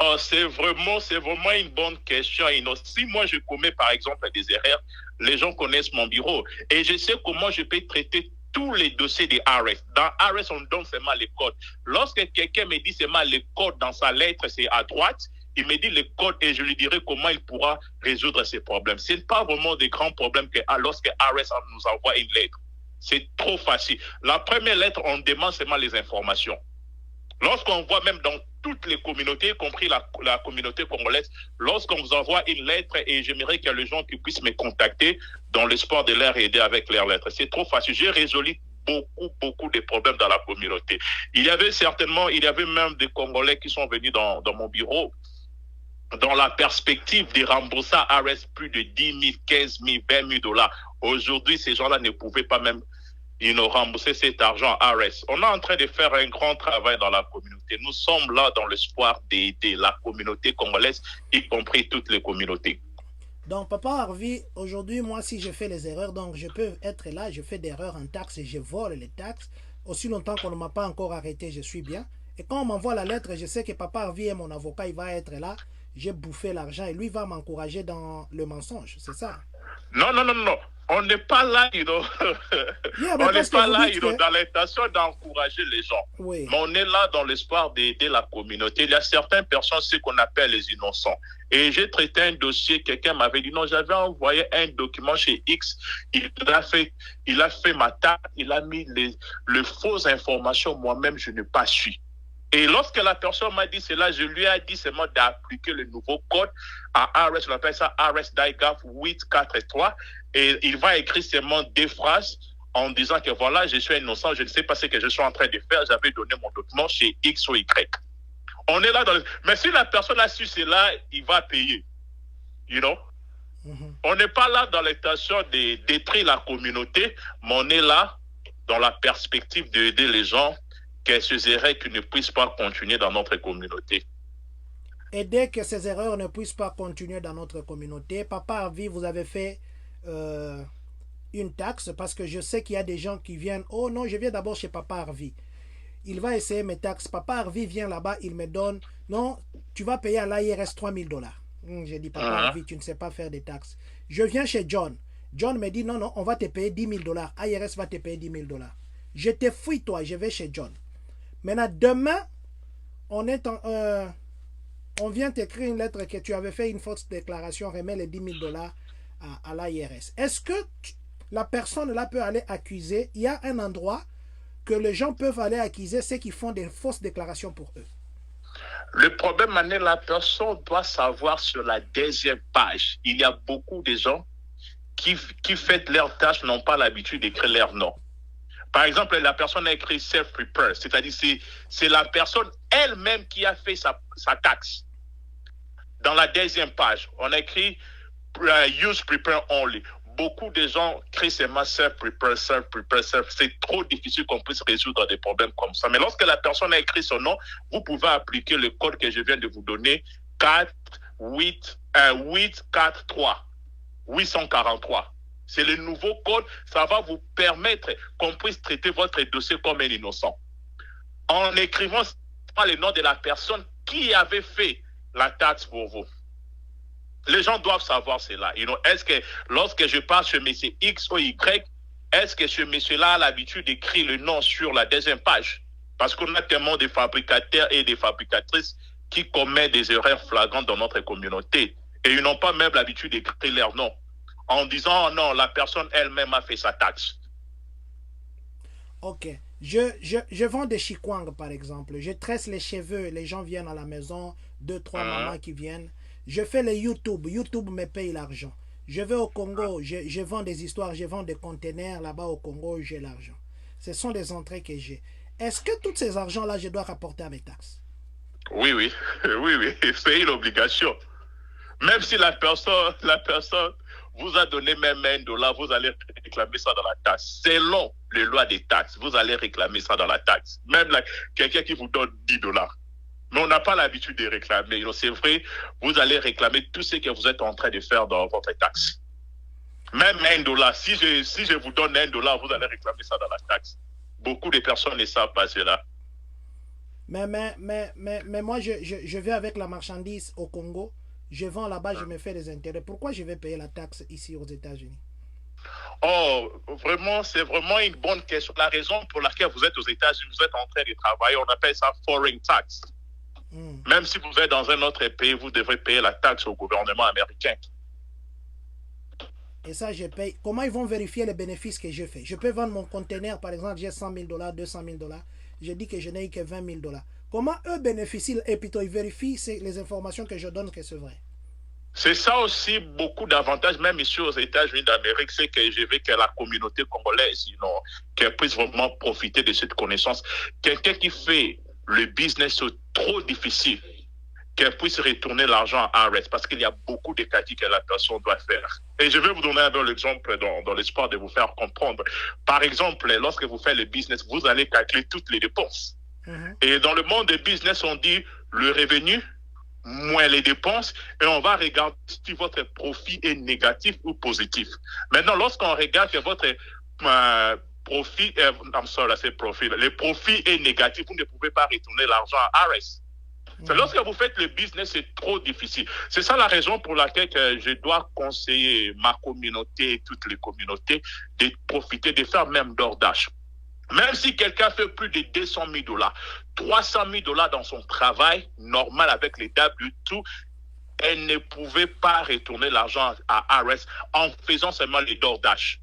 Oh, c'est vraiment une bonne question. Si moi je commets par exemple des erreurs, les gens connaissent mon bureau et je sais comment je peux traiter tous les dossiers des IRS. Dans IRS, on donne seulement les codes. Lorsque quelqu'un me dit seulement les codes dans sa lettre, c'est à droite, il me dit les codes et je lui dirai comment il pourra résoudre ces problèmes. Ce n'est pas vraiment des grands problèmes que lorsque IRS nous envoie une lettre. C'est trop facile. La première lettre, on demande seulement les informations. Lorsqu'on voit même dans toutes les communautés, y compris la communauté congolaise, lorsqu'on vous envoie une lettre et j'aimerais qu'il y ait les gens qui puissent me contacter dans l'espoir de leur aider avec leurs lettres. C'est trop facile. J'ai résolu beaucoup de problèmes dans la communauté. Il y avait même des Congolais qui sont venus dans mon bureau dans la perspective de rembourser à IRS plus de 10 000, 15 000, 20 000 dollars. Aujourd'hui, ces gens-là ne pouvaient pas même rembourser cet argent à IRS. On est en train de faire un grand travail dans la communauté. communauté. Nous sommes là dans l'espoir d'aider la communauté congolaise, y compris toutes les communautés. Donc, Papa Harvey, aujourd'hui, moi, si je fais les erreurs, donc je peux être là, je fais des erreurs en taxes et je vole les taxes. Aussi longtemps qu'on ne m'a pas encore arrêté, je suis bien. Et quand on m'envoie la lettre, je sais que Papa Harvey est mon avocat, il va être là. J'ai bouffé l'argent et lui va m'encourager dans le mensonge, c'est ça? Non, non, non, non. On n'est pas là, Yeah, on n'est pas là, que... dans l'intention d'encourager les gens. Oui. Mais on est là dans l'espoir d'aider la communauté. Il y a certaines personnes, ce qu'on appelle les innocents. Et j'ai traité un dossier, quelqu'un m'avait dit, non, j'avais envoyé un document chez X, il a fait ma table, il a mis les fausses informations, moi-même, je n'ai pas su. Et lorsque la personne m'a dit cela, je lui ai dit seulement d'appliquer le nouveau code à RS, on appelle ça RS DIGAF 843, et il va écrire seulement des phrases en disant que voilà, je suis innocent, je ne sais pas ce que je suis en train de faire, j'avais donné mon document chez X ou Y. On est là dans le... Mais si la personne a su cela, il va payer. You know? On n'est pas là dans l'intention de détruire la communauté, mais on est là dans la perspective d'aider les gens que ces erreurs qui ne puissent pas continuer dans notre communauté. Aider que ces erreurs ne puissent pas continuer dans notre communauté. Papa Harvey, vous avez fait une taxe parce que je sais qu'il y a des gens qui viennent. Oh non, je viens d'abord chez Papa Harvey. Il va essayer mes taxes. Papa Harvey vient là-bas, il me donne. Non, tu vas payer à l'IRS $3000. J'ai dit, Papa Harvey, tu ne sais pas faire des taxes. Je viens chez John. John me dit, non, non, on va te payer $10,000. IRS va te payer $10,000. Je te fouille, toi, je vais chez John. Maintenant, demain, on vient t'écrire une lettre que tu avais fait une fausse déclaration, remet les $10,000 à l'IRS. Est-ce que la personne là peut aller accuser? Il y a un endroit que les gens peuvent aller accuser ceux qui font des fausses déclarations pour eux. Le problème, la personne doit savoir sur la deuxième page. Il y a beaucoup de gens qui font leurs tâches, n'ont pas l'habitude d'écrire leur nom. Par exemple, la personne a écrit self-prepare, c'est-à-dire c'est la personne elle-même qui a fait sa taxe. Dans la deuxième page, on a écrit use prepare only. Beaucoup de gens créent seulement self-prepare. C'est trop difficile qu'on puisse résoudre des problèmes comme ça. Mais lorsque la personne a écrit son nom, vous pouvez appliquer le code que je viens de vous donner, 843. C'est le nouveau code, ça va vous permettre qu'on puisse traiter votre dossier comme un innocent. En écrivant le nom de la personne qui avait fait la taxe pour vous. Les gens doivent savoir cela. Est-ce que lorsque je parle chez M. X ou Y, est-ce que ce monsieur-là a l'habitude d'écrire le nom sur la deuxième page? Parce qu'on a tellement de fabricateurs et de fabricatrices qui commettent des erreurs flagrantes dans notre communauté. Et ils n'ont pas même l'habitude d'écrire leur nom. En disant, oh non, la personne elle-même a fait sa taxe. Ok. Je vends des chikwang, par exemple. Je tresse les cheveux. Les gens viennent à la maison. 2-3 mamans qui viennent. Je fais les YouTube. YouTube me paye l'argent. Je vais au Congo. Je vends des histoires. Je vends des containers. Là-bas au Congo, j'ai l'argent. Ce sont des entrées que j'ai. Est-ce que tous ces argents-là, je dois rapporter à mes taxes? Oui, oui. C'est une obligation. Même si la personne vous a donné même $1, vous allez réclamer ça dans la taxe. Selon les lois des taxes, vous allez réclamer ça dans la taxe. Même quelqu'un qui vous donne $10. Mais on n'a pas l'habitude de réclamer. C'est vrai, vous allez réclamer tout ce que vous êtes en train de faire dans votre taxe. Même $1. Si je vous donne $1, vous allez réclamer ça dans la taxe. Beaucoup de personnes ne savent pas cela. Mais moi, je vais avec la marchandise au Congo. Je vends là-bas, je me fais des intérêts. Pourquoi je vais payer la taxe ici aux États-Unis? Oh, vraiment, c'est vraiment une bonne question. La raison pour laquelle vous êtes aux États-Unis, vous êtes en train de travailler, on appelle ça foreign tax. Même si vous êtes dans un autre pays, vous devrez payer la taxe au gouvernement américain. Et ça, je paye. Comment ils vont vérifier les bénéfices que je fais? Je peux vendre mon conteneur, par exemple, j'ai $100,000, $200,000. Je dis que je n'ai eu que $20,000. Comment eux bénéficient et plutôt ils vérifient les informations que je donne que c'est vrai? C'est ça aussi beaucoup d'avantages, même ici aux États-Unis d'Amérique, c'est que je veux que la communauté congolaise, qu'elle puisse vraiment profiter de cette connaissance. Quelqu'un qui fait le business trop difficile, qu'elle puisse retourner l'argent à RS, parce qu'il y a beaucoup de cas que la personne doit faire. Et je vais vous donner un exemple dans l'espoir de vous faire comprendre. Par exemple, lorsque vous faites le business, vous allez calculer toutes les dépenses. Et dans le monde des business, on dit le revenu moins les dépenses, et on va regarder si votre profit est négatif ou positif. Maintenant, lorsqu'on regarde que votre profit, le profit est négatif, vous ne pouvez pas retourner l'argent à RS. C'est lorsque vous faites le business, c'est trop difficile. C'est ça la raison pour laquelle je dois conseiller ma communauté et toutes les communautés de profiter, de faire même DoorDash. Même si quelqu'un fait plus de 200 000 $, 300 000 $ dans son travail normal avec les W2, elle ne pouvait pas retourner l'argent à RS en faisant seulement les DoorDash.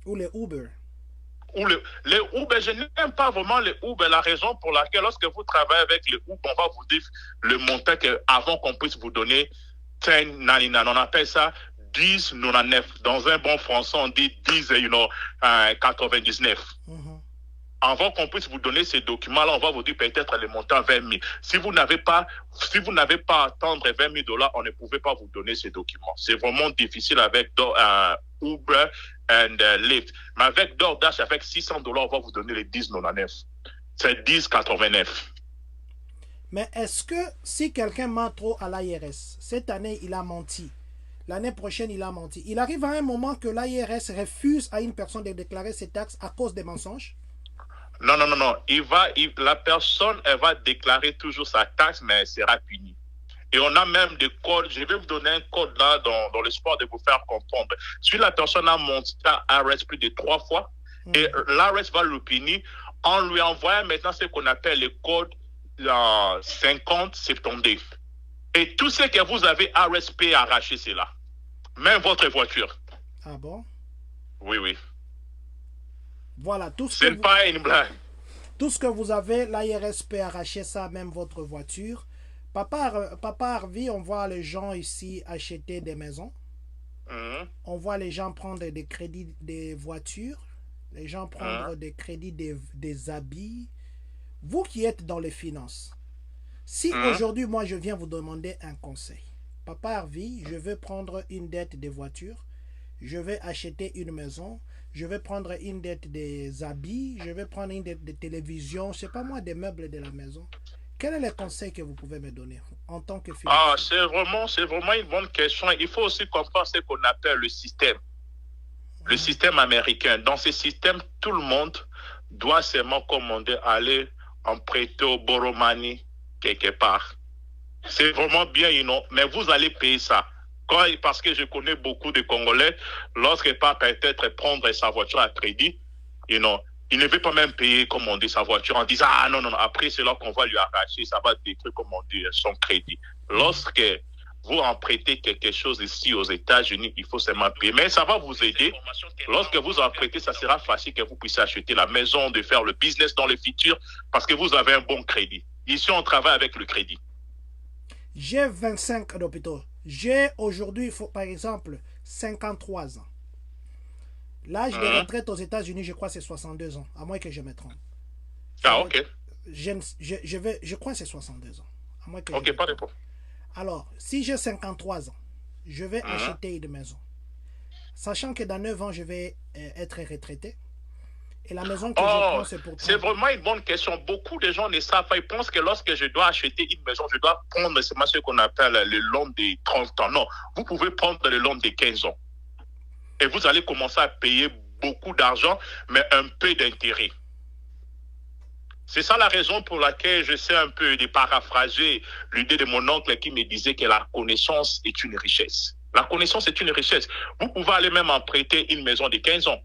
Ou les Uber. Ou les Uber, je n'aime pas vraiment les Uber. La raison pour laquelle, lorsque vous travaillez avec les Uber, on va vous dire le montant avant qu'on puisse vous donner 10,99. On appelle ça 10,99. Dans un bon français, on dit 10,99. Avant qu'on puisse vous donner ces documents-là, on va vous dire peut-être le montant 20 000. Si vous n'avez pas à attendre 20 000 $, on ne pouvait pas vous donner ces documents. C'est vraiment difficile avec Uber et Lyft. Mais avec DoorDash, avec 600 $, on va vous donner les 10,99. C'est 10,89. Mais est-ce que si quelqu'un ment trop à l'IRS, cette année il a menti, l'année prochaine il a menti, il arrive à un moment que l'IRS refuse à une personne de déclarer ses taxes à cause des mensonges? Non. La personne, elle va déclarer toujours sa taxe, mais elle sera punie. Et on a même des codes. Je vais vous donner un code là dans l'espoir de vous faire comprendre. Si la personne a monté à RS plus de 3 fois, et l'RS va le punir en lui envoyant maintenant ce qu'on appelle le code 50-72. Et tout ce que vous avez RSP arraché, c'est là. Même votre voiture. Ah bon? Oui. Voilà, tout ce c'est pas une blague. Tout ce que vous avez, l'IRS peut arracher ça, même votre voiture. Papa Harvey, on voit les gens ici acheter des maisons. On voit les gens prendre des crédits des voitures. Les gens prendre des crédits des habits. Vous qui êtes dans les finances, si aujourd'hui, moi, je viens vous demander un conseil. Papa Harvey, je veux prendre une dette des voitures. Je vais acheter une maison. Je vais prendre une dette des habits, je vais prendre une dette de télévision, je ne sais pas moi, des meubles de la maison. Quel est le conseil que vous pouvez me donner en tant que financier? C'est vraiment une bonne question. Il faut aussi comprendre ce qu'on appelle le système. Le système américain. Dans ce système, tout le monde doit seulement commander, aller en prêter au borrow money quelque part. C'est vraiment bien, mais vous allez payer ça. Parce que je connais beaucoup de Congolais, lorsqu'ils partent peut-être prendre sa voiture à crédit, il ne veut pas même payer, comme on dit, sa voiture en disant, ah non, après c'est là qu'on va lui arracher, ça va détruire, comme on dit, son crédit. Lorsque vous empruntez quelque chose ici aux États-Unis, il faut seulement payer. Mais ça va vous aider. Lorsque vous empruntez, ça sera facile que vous puissiez acheter la maison, de faire le business dans le futur, parce que vous avez un bon crédit. Ici, on travaille avec le crédit. J'ai 25 d'hôpitaux. J'ai aujourd'hui, par exemple, 53 ans. L'âge de retraite aux États-Unis, je crois, c'est 62 ans, à moins que je me trompe. Ok. Je crois que c'est 62 ans. À moins que pas de problème. Alors, si j'ai 53 ans, je vais acheter une maison. Sachant que dans 9 ans, je vais être retraité. Et la maison que je prends, c'est pour... C'est vraiment une bonne question. Beaucoup de gens ne savent pas. Ils pensent que lorsque je dois acheter une maison, je dois prendre ce qu'on appelle le long des 30 ans. Non, vous pouvez prendre le long des 15 ans. Et vous allez commencer à payer beaucoup d'argent, mais un peu d'intérêt. C'est ça la raison pour laquelle j'essaie un peu de paraphraser l'idée de mon oncle qui me disait que la connaissance est une richesse. La connaissance est une richesse. Vous pouvez aller même emprunter une maison de 15 ans.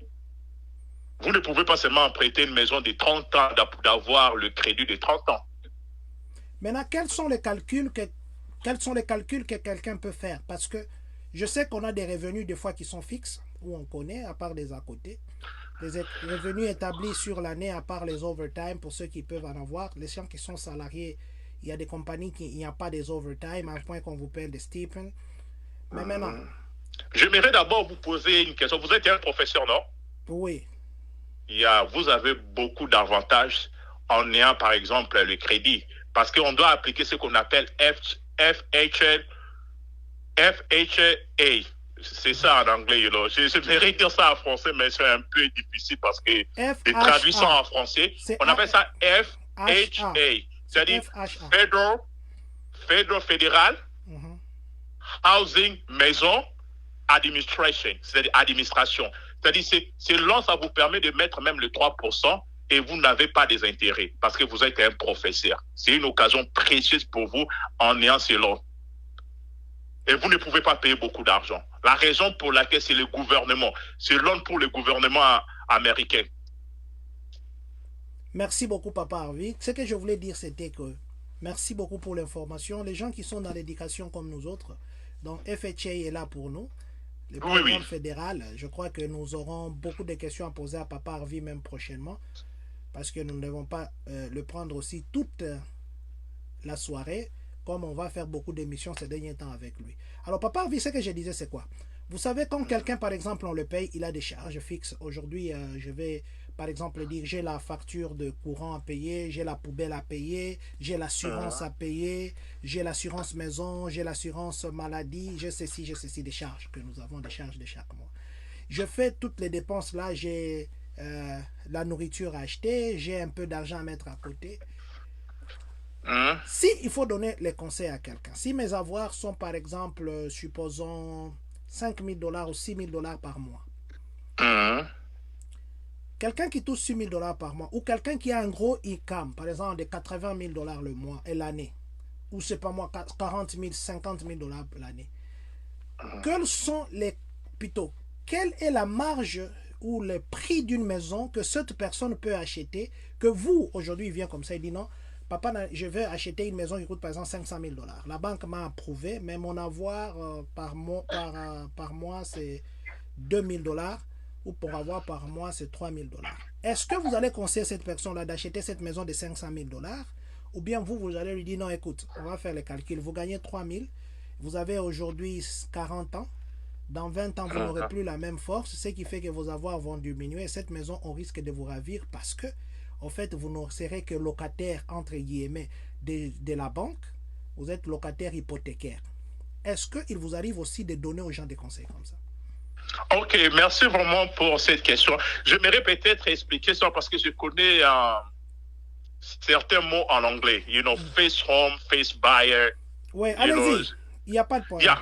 Vous ne pouvez pas seulement emprunter une maison de 30 ans d'avoir le crédit de 30 ans. Maintenant, quels sont les calculs que quelqu'un peut faire? Parce que je sais qu'on a des revenus des fois qui sont fixes, ou on connaît, à part les à côté. Les revenus établis sur l'année, à part les overtime, pour ceux qui peuvent en avoir. Les gens qui sont salariés, il y a des compagnies qui n'y a pas des overtime, à un point qu'on vous paye des stipends. Mais maintenant... J'aimerais d'abord vous poser une question. Vous êtes un professeur, non? Oui. Vous avez beaucoup d'avantages en ayant, par exemple, le crédit. Parce qu'on doit appliquer ce qu'on appelle FHA, C'est ça en anglais, you know. Je vais dire ça en français, mais c'est un peu difficile parce que les traductions en français, on appelle ça FHA. C'est-à-dire fédéral, housing, maison, administration, c'est-à-dire administration. C'est-à-dire c'est là, ça vous permet de mettre même le 3% et vous n'avez pas des intérêts parce que vous êtes un professeur. C'est une occasion précieuse pour vous en ayant ce loan. Et vous ne pouvez pas payer beaucoup d'argent. La raison pour laquelle c'est le gouvernement, c'est loan pour le gouvernement américain. Merci beaucoup, Papa Harvey. Ce que je voulais dire, c'était que merci beaucoup pour l'information. Les gens qui sont dans l'éducation comme nous autres, donc FHA est là pour nous. Le programme fédéral, je crois que nous aurons beaucoup de questions à poser à Papa Harvey même prochainement, parce que nous ne devons pas le prendre aussi toute la soirée, comme on va faire beaucoup d'émissions ces derniers temps avec lui. Alors, Papa Harvey, ce que je disais, c'est quoi? Vous savez, quand quelqu'un, par exemple, on le paye, il a des charges fixes. Aujourd'hui, je vais, par exemple, dire, j'ai la facture de courant à payer, j'ai la poubelle à payer, j'ai l'assurance à payer, j'ai l'assurance maison, j'ai l'assurance maladie, j'ai ceci, des charges que nous avons, des charges de chaque mois. Je fais toutes les dépenses là, j'ai la nourriture à acheter, j'ai un peu d'argent à mettre à côté. Si il faut donner les conseils à quelqu'un, si mes avoirs sont par exemple, supposons $5 000 ou $6 000 par mois, quelqu'un qui touche $6 000 par mois, ou quelqu'un qui a un gros income, par exemple de $80 000 le mois et l'année, ou c'est pas moi, 40 000, 50 000 $ l'année, quels sont plutôt, quelle est la marge ou le prix d'une maison que cette personne peut acheter, que vous, aujourd'hui, il vient comme ça, il dit non, papa, je veux acheter une maison qui coûte par exemple $500 000. La banque m'a approuvé, mais mon avoir par mois, c'est $2 000, ou pour avoir par mois, c'est $3 000. Est-ce que vous allez conseiller cette personne-là d'acheter cette maison de $500 000, ou bien vous allez lui dire non, écoute, on va faire les calculs, vous gagnez 3 000, vous avez aujourd'hui 40 ans, dans 20 ans, vous n'aurez plus la même force, ce qui fait que vos avoirs vont diminuer, et cette maison, on risque de vous ravir parce que en fait, vous ne serez que locataire, entre guillemets, de la banque. Vous êtes locataire hypothécaire. Est-ce qu'il vous arrive aussi de donner aux gens des conseils comme ça? Ok, merci vraiment pour cette question. J'aimerais peut-être expliquer ça parce que je connais certains mots en anglais. You know, face home, face buyer. Oui, allez-y. Il n'y a pas de problème. Yeah.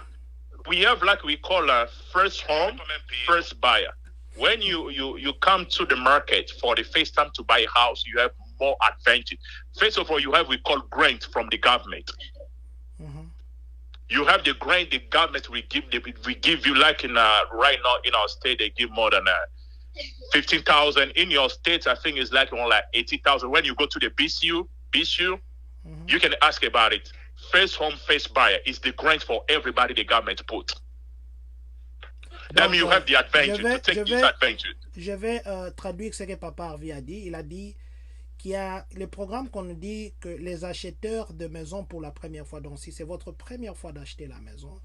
We have like we call first home, first buyer. When you come to the market for the first time to buy a house, you have more advantage. First of all, you have we call grant from the government. You have the grant the government we give you like in right now in our state they give more than 15,000. In your state, I think it's like more like 80,000. When you go to the BCU, you can ask about it. First home, first buyer is the grant for everybody the government put. Then you have the advantage to take this advantage. Je vais traduire ce que Papa Harvey a dit. Il a dit qu'il y a les programmes qu'on dit que les acheteurs de maisons pour la première fois, donc si c'est votre première fois d'acheter la maison,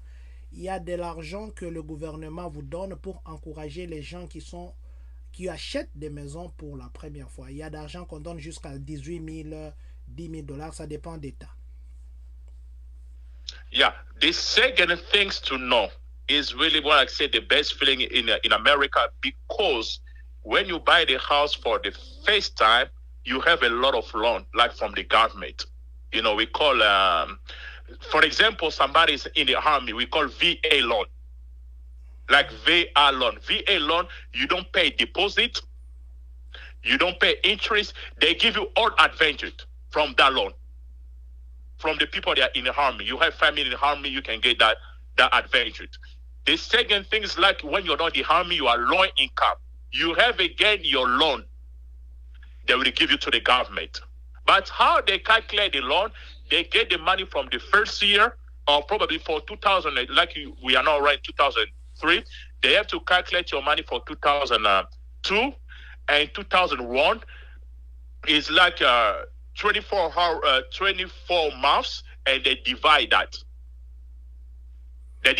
il y a de l'argent que le gouvernement vous donne pour encourager les gens qui achètent des maisons pour la première fois. Il y a d'argent qu'on donne jusqu'à 18 000, 10 000 $, ça dépend d'État. Yeah, the second things to know is really what I say the best feeling in America, because when you buy the house for the first time, you have a lot of loan, like from the government. You know, we call, for example, somebody's in the army, we call VA loan. Like VA loan. VA loan, you don't pay deposit, you don't pay interest. They give you all advantage from that loan. From the people that are in the army. You have family in the army, you can get that advantage. The second thing is like when you're not in the army, you are low income. You have again your loan they will give you to the government. But how they calculate the loan, they get the money from the first year or probably for 2000, like we are now right 2003. They have to calculate your money for 2002 and 2001 is like 24 months, and they divide that. They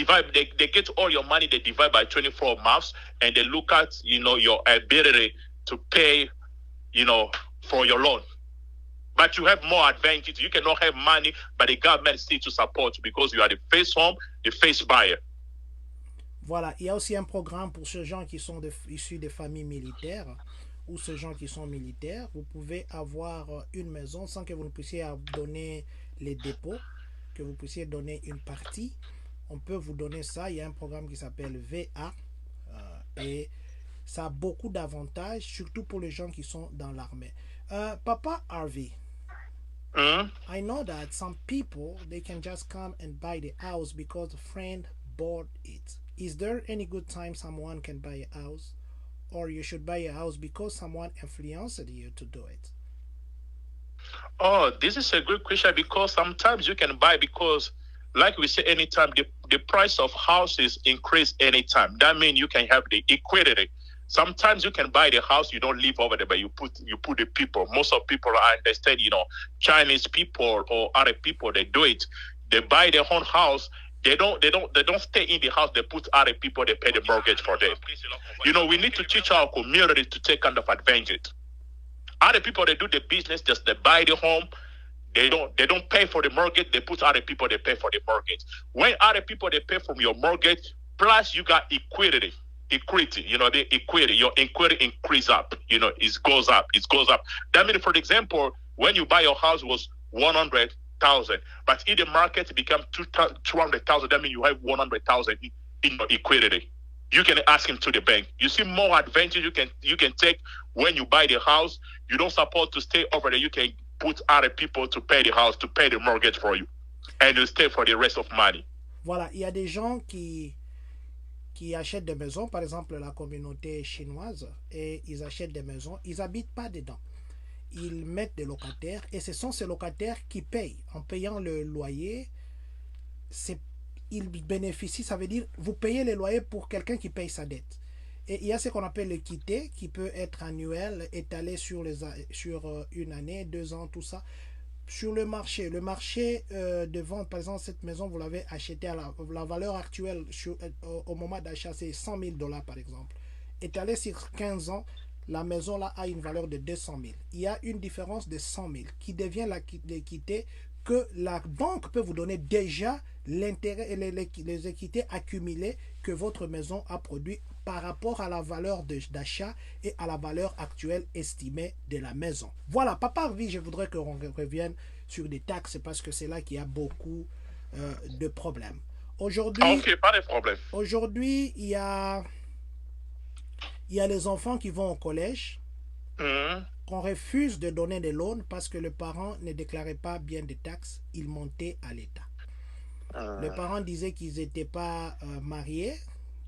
get all your money, they divide by 24 months, and they look at, your ability to pay, for your loan. But you have more advantage. You cannot have money, but the government still to support you because you are the first home, the first buyer. Voilà, il y a aussi un programme pour ces gens qui sont issus des familles militaires ou ces gens qui sont militaires. Vous pouvez avoir une maison sans que vous ne puissiez donner les dépôts, que vous puissiez donner une partie. On peut vous donner ça. Il y a un programme qui s'appelle VA et ça a beaucoup d'avantages, surtout pour les gens qui sont dans l'armée. Papa Harvey, I know that some people, they can just come and buy the house because a friend bought it. Is there any good time someone can buy a house? Or you should buy a house because someone influenced you to do it? Oh, this is a good question because sometimes you can buy because, like we say, anytime the price of houses increase anytime. That means you can have the equity. Sometimes you can buy the house, you don't live over there, but you put the people. Most of people, I understand, Chinese people or other people, they do it. They buy their own house. They don't stay in the house. They put other people. They pay the mortgage for them. We need to teach our community to take kind of advantage. Other people, they do the business. Just they buy the home. They don't pay for the mortgage. They put other people. They pay for the mortgage. When other people they pay from your mortgage, plus you got equity. The equity. Your equity increase up. It goes up. That means, for example, when you buy your house was 100,000, but in the market it become 200,000. That means you have 100,000 in your equity. You can ask him to the bank. You see more advantage you can take when you buy the house. You don't support to stay over there. You can put other people to pay the house, to pay the mortgage for you, and you stay for the rest of money. Voilà, il y a des gens qui achètent des maisons, par exemple la communauté chinoise, et ils achètent des maisons, ils n'habitent pas dedans. Ils mettent des locataires et ce sont ces locataires qui payent. En payant le loyer, ils bénéficient, ça veut dire vous payez le loyer pour quelqu'un qui paye sa dette. Et il y a ce qu'on appelle le quitté qui peut être annuel, étalé sur une année, 2 ans, tout ça. Sur le marché de vente, par exemple, cette maison, vous l'avez achetée à la valeur actuelle au moment d'achat, c'est $100,000 par exemple. Étalé sur 15 ans, la maison là a une valeur de 200 000. Il y a une différence de 100 000 qui devient l'équité que la banque peut vous donner déjà l'intérêt et les équités accumulées que votre maison a produit par rapport à la valeur d'achat et à la valeur actuelle estimée de la maison. Voilà, Papa Harvey, je voudrais qu'on revienne sur des taxes parce que c'est là qu'il y a beaucoup de problèmes. Aujourd'hui, ok, pas de problème. Aujourd'hui, il y a les enfants qui vont au collège, qu'on refuse de donner des loans parce que le parent ne déclarait pas bien des taxes, il montait à l'État. Les parents disaient qu'ils n'étaient pas mariés.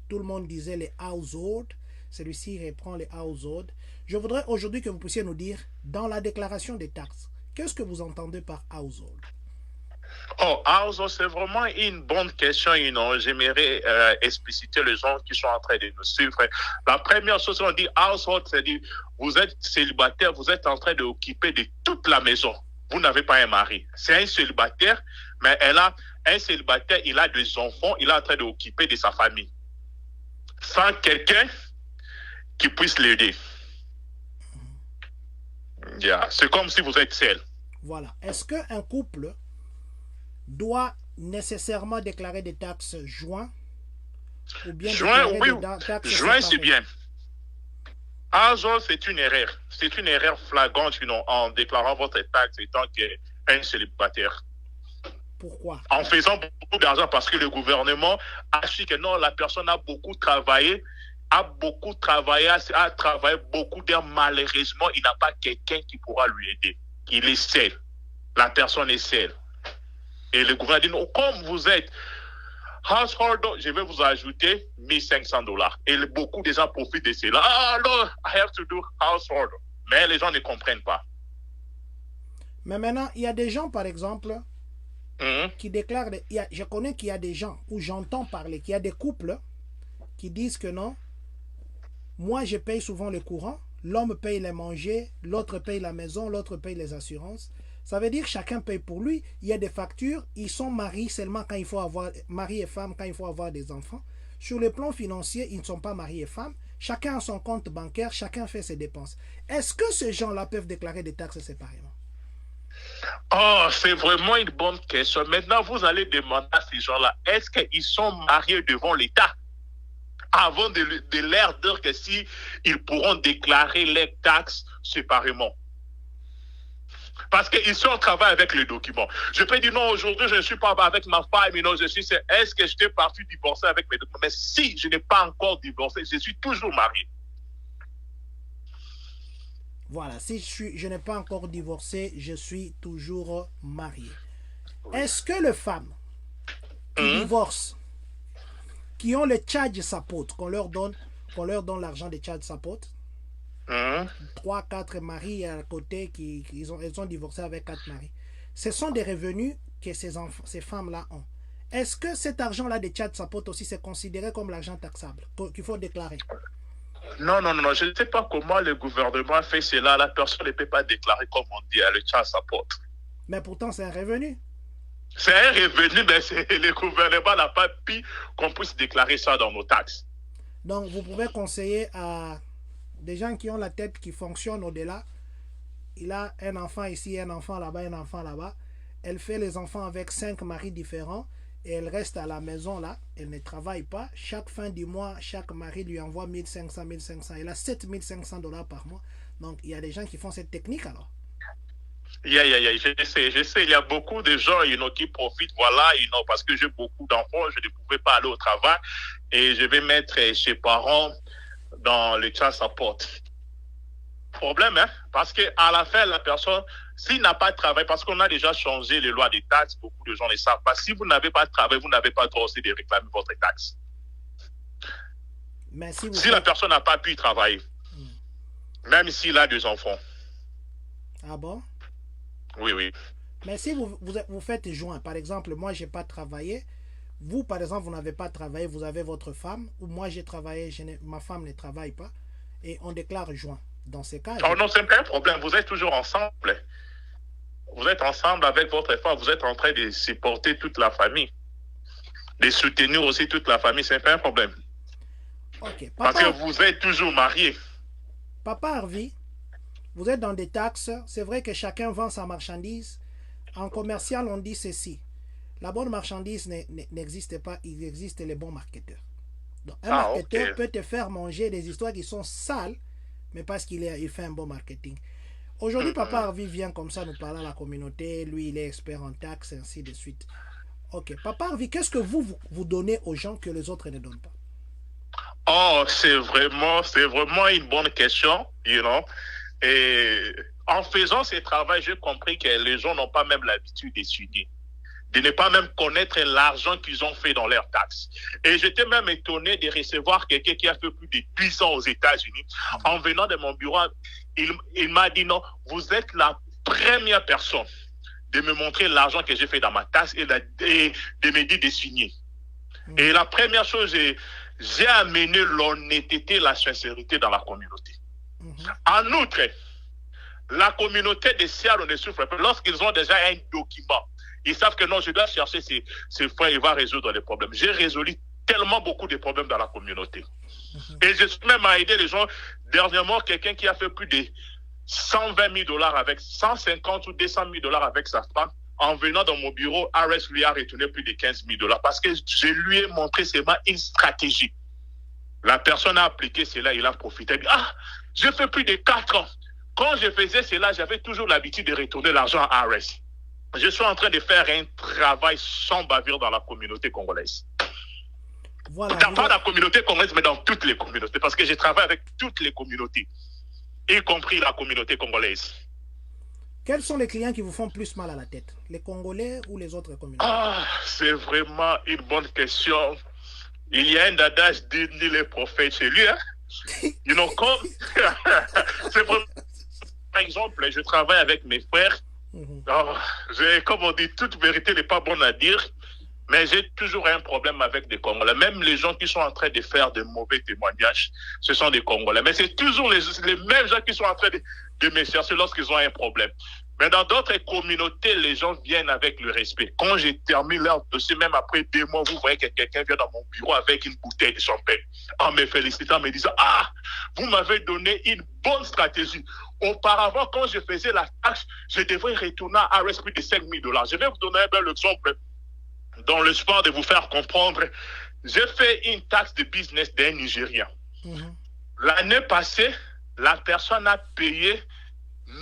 Tout le monde disait les household. Celui-ci reprend les household. Je voudrais aujourd'hui que vous puissiez nous dire, dans la déclaration des taxes, qu'est-ce que vous entendez par household? Oh, household, c'est vraiment une bonne question. J'aimerais expliciter les gens qui sont en train de nous suivre. La première chose qu'on dit household, c'est dire vous êtes célibataire, vous êtes en train d'occuper de toute la maison. Vous n'avez pas un mari. C'est un célibataire, mais il a des enfants, il est en train d'occuper de sa famille. Sans quelqu'un qui puisse l'aider. Yeah. C'est comme si vous êtes seul. Voilà. Est-ce qu'un couple doit nécessairement déclarer des taxes joints ou bien oui. Taxes joint, c'est bien. C'est une erreur. C'est une erreur flagrante en déclarant votre taxe étant qu'un célibataire. Pourquoi? En faisant beaucoup d'argent parce que le gouvernement a su que non, la personne a beaucoup travaillé, a travaillé beaucoup d'heures. Malheureusement, il n'a pas quelqu'un qui pourra lui aider. Il est seul. La personne est seule. Et le gouvernement dit non, comme vous êtes household, je vais vous ajouter $1,500. Et beaucoup de gens profitent de cela. Ah non, I have to do household. Mais les gens ne comprennent pas. Mais maintenant, il y a des gens, par exemple, qui déclarent, je connais qu'il y a des gens, où j'entends parler, qu'il y a des couples qui disent que non, moi je paye souvent le courant, l'homme paye les manger, l'autre paye la maison, l'autre paye les assurances. Ça veut dire chacun paye pour lui. Il y a des factures, ils sont mariés seulement quand il faut avoir, mari et femme, quand il faut avoir des enfants. Sur le plan financier, ils ne sont pas mariés et femmes. Chacun a son compte bancaire, chacun fait ses dépenses. Est-ce que ces gens-là peuvent déclarer des taxes séparément? Oh, c'est vraiment une bonne question. Maintenant, vous allez demander à ces gens-là, est-ce qu'ils sont mariés devant l'État? avant de leur dire que si ils pourront déclarer les taxes séparément. Parce qu'ils sont en travail avec les documents. Je peux dire non, aujourd'hui je ne suis pas avec ma femme, mais non, est-ce que j'étais parti divorcer avec mes documents? Mais si je n'ai pas encore divorcé, je suis toujours marié. Voilà, si je n'ai pas encore divorcé, je suis toujours marié. Oui. Est-ce que les femmes qui divorcent, qui ont le child support, qu'on leur donne l'argent de child support, 3, 4 maris à côté, elles ont divorcé avec 4 maris, ce sont des revenus que ces femmes-là ont. Est-ce que cet argent-là de child support aussi, c'est considéré comme l'argent taxable qu'il faut déclarer? Non, je ne sais pas comment le gouvernement fait cela. La personne ne peut pas déclarer, comme on dit, le child support. Mais pourtant, c'est un revenu. C'est un revenu, mais le gouvernement n'a pas pu qu'on puisse déclarer ça dans nos taxes. Donc, vous pouvez conseiller à des gens qui ont la tête qui fonctionne au-delà. Il a un enfant ici, un enfant là-bas, un enfant là-bas. Elle fait les enfants avec 5 maris différents. Et elle reste à la maison là, elle ne travaille pas. Chaque fin du mois, chaque mari lui envoie 1500. Elle a 7500 $ par mois. Donc, il y a des gens qui font cette technique alors. Je sais, il y a beaucoup de gens qui profitent, voilà, parce que j'ai beaucoup d'enfants, je ne pouvais pas aller au travail et je vais mettre chez parents dans le child support. Problème, hein? Parce qu'à la fin, la personne, s'il n'a pas de travail, parce qu'on a déjà changé les lois des taxes, beaucoup de gens ne savent pas. Si vous n'avez pas de travail, vous n'avez pas le droit aussi de réclamer votre taxe. Mais si la personne n'a pas pu travailler, même s'il a 2 enfants. Ah bon? Oui. Mais si vous faites joint, par exemple, moi, je n'ai pas travaillé. Vous, par exemple, vous n'avez pas travaillé, vous avez votre femme, ou moi, j'ai travaillé, ma femme ne travaille pas, et on déclare joint. Dans ces cas... Oh non, c'est pas un problème. Vous êtes toujours ensemble. Vous êtes ensemble avec votre femme. Vous êtes en train de supporter toute la famille. De soutenir aussi toute la famille. C'est pas un problème. Okay. Parce que vous êtes toujours mariés. Papa Harvey, vous êtes dans des taxes. C'est vrai que chacun vend sa marchandise. En commercial, on dit ceci. La bonne marchandise n'existe pas. Il existe les bons marketeurs. Donc, un marketeur peut te faire manger des histoires qui sont sales, mais parce qu'il fait un bon marketing. Aujourd'hui, Papa Harvey vient comme ça nous parler à la communauté. Lui, il est expert en taxes, ainsi de suite. Ok, Papa Harvey, qu'est-ce que vous donnez aux gens que les autres ne donnent pas? Oh, c'est vraiment une bonne question, Et en faisant ce travail, j'ai compris que les gens n'ont pas même l'habitude d'étudier, de ne pas même connaître l'argent qu'ils ont fait dans leurs taxes. Et j'étais même étonné de recevoir quelqu'un qui a fait plus de 10 ans aux États-Unis. En venant de mon bureau, il m'a dit non, vous êtes la première personne de me montrer l'argent que j'ai fait dans ma taxe et de me dire de signer. Et la première chose, j'ai amené l'honnêteté, la sincérité dans la communauté. En outre, la communauté de Seattle ne souffre pas. Lorsqu'ils ont déjà un document, ils savent que non, je dois chercher ces frères, il va résoudre les problèmes. J'ai résolu tellement beaucoup de problèmes dans la communauté. Et je suis même à aider les gens. Dernièrement, quelqu'un qui a fait plus de 120 000 $ avec 150 ou 200 000 $ avec sa femme, en venant dans mon bureau, RS lui a retourné plus de 15 000 $ parce que je lui ai montré seulement une stratégie. La personne a appliqué cela, il a profité. Ah, j'ai fait plus de 4 ans. Quand je faisais cela, j'avais toujours l'habitude de retourner l'argent à RS. Je suis en train de faire un travail sans bavure dans la communauté congolaise. Voilà, Pas dans la communauté congolaise, mais dans toutes les communautés. Parce que je travaille avec toutes les communautés, y compris la communauté congolaise. Quels sont les clients qui vous font plus mal à la tête? Les Congolais ou les autres communautés? Ah, c'est vraiment une bonne question. Il y a un adage dit ni les prophètes chez lui. Hein? Comme... c'est vraiment... Par exemple, je travaille avec mes frères. Comme on dit, toute vérité n'est pas bonne à dire, mais j'ai toujours un problème avec des Congolais. Même les gens qui sont en train de faire de mauvais témoignages, ce sont des Congolais. Mais c'est toujours les mêmes gens qui sont en train de me chercher lorsqu'ils ont un problème. Mais dans d'autres communautés, les gens viennent avec le respect. Quand je termine leur dossier, même après 2 mois, vous voyez que quelqu'un vient dans mon bureau avec une bouteille de champagne, en me félicitant, en me disant « Ah, vous m'avez donné une bonne stratégie. Auparavant, quand je faisais la taxe, je devrais retourner à RS plus de 5 000 $. Je vais vous donner un bel exemple dans l'espoir de vous faire comprendre. j'ai fait une taxe de business d'un Nigérien. L'année passée, la personne a payé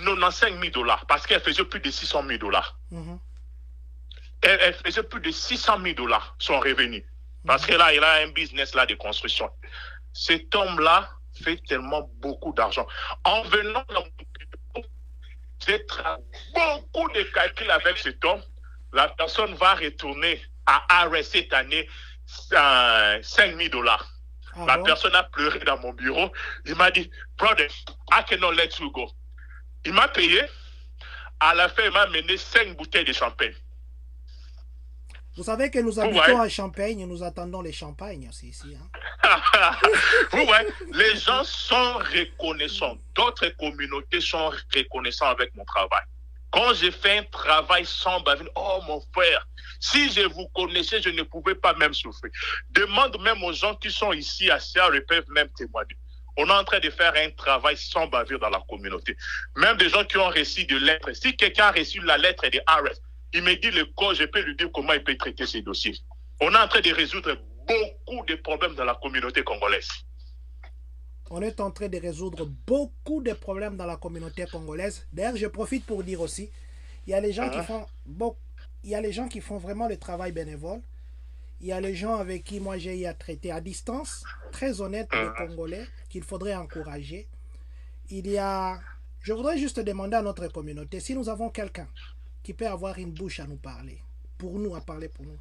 95 000 $ parce qu'elle faisait plus de 600 000 $. Elle faisait plus de 600 000 $ son revenu. Parce que là, il a un business là de construction. Cet homme-là fait tellement beaucoup d'argent. En venant dans mon bureau, j'ai beaucoup de calculs avec cet homme. La personne va retourner à ARS cette année 5 000 $. La personne a pleuré dans mon bureau. Il m'a dit, brother, I cannot let you go. Il m'a payé. À la fin, il m'a mené 5 bouteilles de champagne. Vous savez que nous habitons à Champagne et nous attendons les champagnes aussi ici. Hein? Vous voyez, les gens sont reconnaissants. D'autres communautés sont reconnaissants avec mon travail. Quand j'ai fait un travail sans bavure, oh mon frère, si je vous connaissais, je ne pouvais pas même souffrir. Demande même aux gens qui sont ici à Sierra, ils peuvent même témoigner. On est en train de faire un travail sans bavure dans la communauté. Même des gens qui ont reçu de lettres. Si quelqu'un a reçu la lettre de ARS, il me dit le code, je peux lui dire comment il peut traiter ces dossiers. On est en train de résoudre beaucoup de problèmes dans la communauté congolaise. On est en train de résoudre beaucoup de problèmes dans la communauté congolaise. D'ailleurs, je profite pour dire aussi, il y a les gens qui font vraiment le travail bénévole. Il y a les gens avec qui moi j'ai eu à traiter à distance, très honnêtes, les Congolais, qu'il faudrait encourager. Je voudrais juste demander à notre communauté, si nous avons quelqu'un qui peut avoir une bouche à nous parler, à parler pour nous.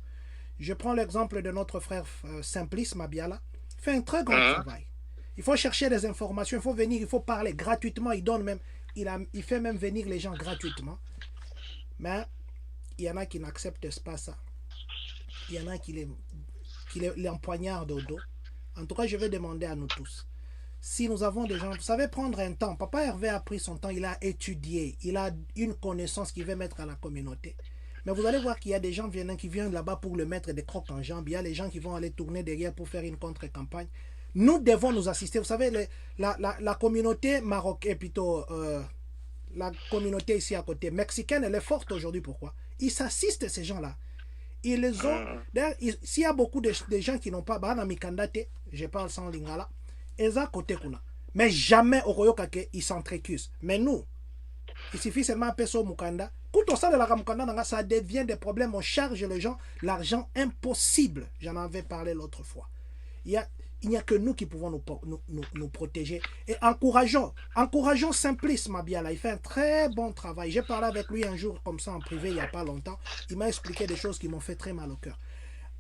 Je prends l'exemple de notre frère Simplice Mabiala, il fait un très grand travail. Il faut chercher des informations, il faut venir, il faut parler gratuitement, il fait même venir les gens gratuitement. Mais il y en a qui n'acceptent pas ça. Il y en a qui les empoignardent au dos. En tout cas, je vais demander à nous tous. Si nous avons des gens, vous savez, prendre un temps. Papa Hervé a pris son temps, il a étudié, il a une connaissance qu'il veut mettre à la communauté. Mais vous allez voir qu'il y a des gens qui viennent là-bas pour le mettre des crocs en jambes. Il y a les gens qui vont aller tourner derrière pour faire une contre-campagne. Nous devons nous assister. Vous savez, la communauté marocaine, plutôt la communauté ici à côté, mexicaine, elle est forte aujourd'hui. Pourquoi? Ils s'assistent, ces gens-là. Ils les ont. D'ailleurs, s'il y a beaucoup de gens qui n'ont pas, je parle sans lingala, ils à côté kuna. Mais jamais au Royokake, ils s'entrecusent. Mais nous, il suffit seulement de peso mukanda. Quand on sort de la mukanda, ça devient des problèmes. On charge les gens l'argent impossible. J'en avais parlé l'autre fois. Il n'y a que nous qui pouvons nous protéger. Et encourageons Simplice Mabiala. Il fait un très bon travail. J'ai parlé avec lui un jour comme ça en privé il n'y a pas longtemps. Il m'a expliqué des choses qui m'ont fait très mal au cœur.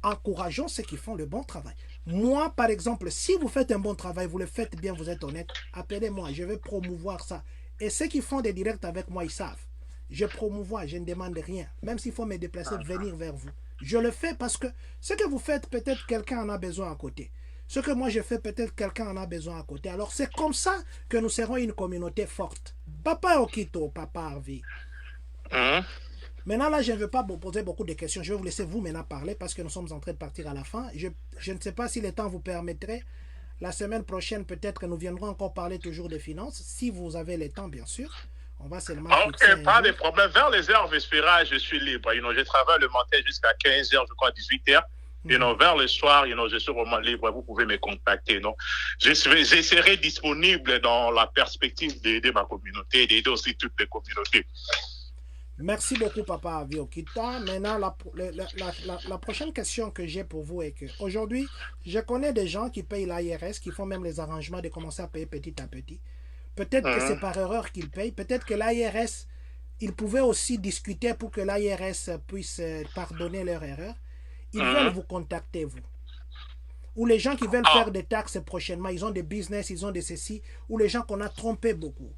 Encourageons ceux qui font le bon travail. Moi, par exemple, si vous faites un bon travail, vous le faites bien, vous êtes honnête, appelez-moi, je vais promouvoir ça. Et ceux qui font des directs avec moi, ils savent. Je promouvois, je ne demande rien. Même s'il faut me déplacer, venir vers vous. Je le fais parce que ce que vous faites, peut-être quelqu'un en a besoin à côté. Ce que moi je fais, peut-être quelqu'un en a besoin à côté. Alors c'est comme ça que nous serons une communauté forte. Papa Okito, Papa Harvey. Maintenant là, je ne veux pas vous poser beaucoup de questions. Je vais vous laisser vous maintenant parler parce que nous sommes en train de partir à la fin. Je ne sais pas si le temps vous permettrait. La semaine prochaine, peut-être que nous viendrons encore parler toujours de finances. Si vous avez le temps, bien sûr. On va seulement... Ok, pas de problème. Vers les heures vespérales, je suis libre. Je travaille le matin jusqu'à 15h, je crois, 18h. Vers le soir, je suis vraiment libre. Vous pouvez me contacter. Je serai disponible dans la perspective d'aider ma communauté, d'aider aussi toutes les communautés. Merci beaucoup, Papa Viokita. Maintenant, la prochaine question que j'ai pour vous est que aujourd'hui, je connais des gens qui payent l'ARS, qui font même les arrangements de commencer à payer petit à petit. Peut-être que c'est par erreur qu'ils payent. Peut-être que l'ARS, ils pouvaient aussi discuter pour que l'ARS puisse pardonner leur erreur. Ils veulent vous contacter, vous. Ou les gens qui veulent faire des taxes prochainement, ils ont des business, ils ont des ceci, ou les gens qu'on a trompés beaucoup.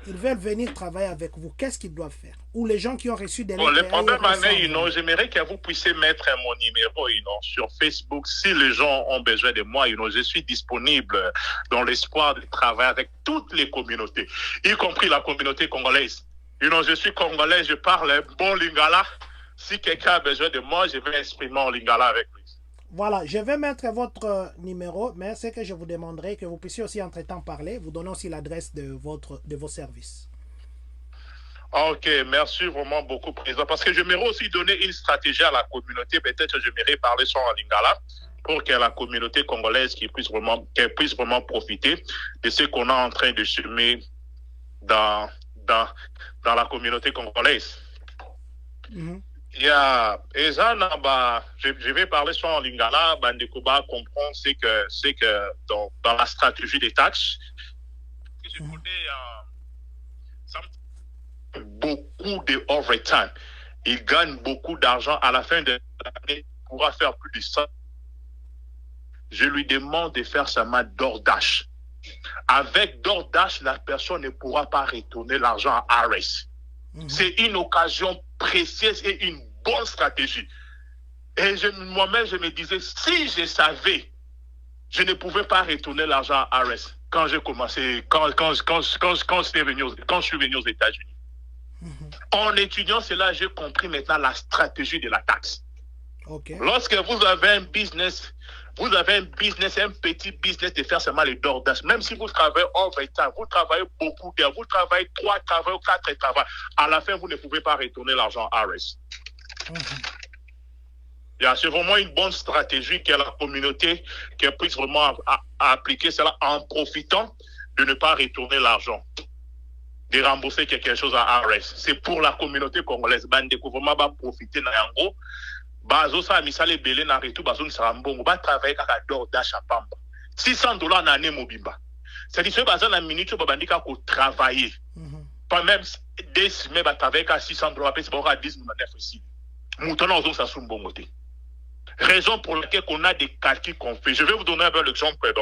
Ils veulent venir travailler avec vous. Qu'est-ce qu'ils doivent faire? Ou les gens qui ont reçu des lettres. Le problème, j'aimerais que vous puissiez mettre mon numéro sur Facebook. Si les gens ont besoin de moi, je suis disponible dans l'espoir de travailler avec toutes les communautés, y compris la communauté congolaise. Je suis congolais, je parle un bon lingala. Si quelqu'un a besoin de moi, je vais exprimer en lingala avec lui. Voilà, je vais mettre votre numéro, mais c'est que je vous demanderai que vous puissiez aussi entre-temps parler, vous donner aussi l'adresse de vos services. Ok, merci vraiment beaucoup, Président. Parce que j'aimerais aussi donner une stratégie à la communauté. Peut-être que j'aimerais parler sur en lingala. pour que la communauté congolaise qu'elle puisse vraiment profiter de ce qu'on est en train de semer dans la communauté congolaise. Il y a, et ça, je vais parler sur en lingala, Bandekuba comprend c'est que dans la stratégie des taxes, je connais beaucoup de overtime. Il gagne beaucoup d'argent à la fin de l'année, il pourra faire plus de ça. Je lui demande de faire sa main DoorDash. Avec DoorDash, la personne ne pourra pas retourner l'argent à RS. C'est une occasion précieuse et une bonne stratégie. Et moi-même, je me disais, si je savais, je ne pouvais pas retourner l'argent à RS quand j'ai commencé, quand je suis venu aux États-Unis. En étudiant cela, j'ai compris maintenant la stratégie de la taxe. Lorsque vous avez un business, un petit business de faire seulement les DoorDash, même si vous travaillez overtime, vous travaillez beaucoup d'heures, vous travaillez 3 travaux ou 4 travaux, à la fin, vous ne pouvez pas retourner l'argent à RS. C'est vraiment une bonne stratégie que la communauté puisse vraiment appliquer cela en profitant de ne pas retourner l'argent, de rembourser quelque chose à RS. C'est pour la communauté congolaise. Vraiment va profiter en gros. Bazo sa misale belé na retu bazo ni sarambongo ba travailler kaka DoorDash à Pamba. $600 na année mobimba. C'est-à-dire que bazo na minute ba bandika ko travailler. Pas même des semaines ba travailler ka $600 après c'est pas 10 9 ici. Moutona ozo sa sumbongo te. Raison pour laquelle on a des calculs qu'on fait. Je vais vous donner un peu l'exemple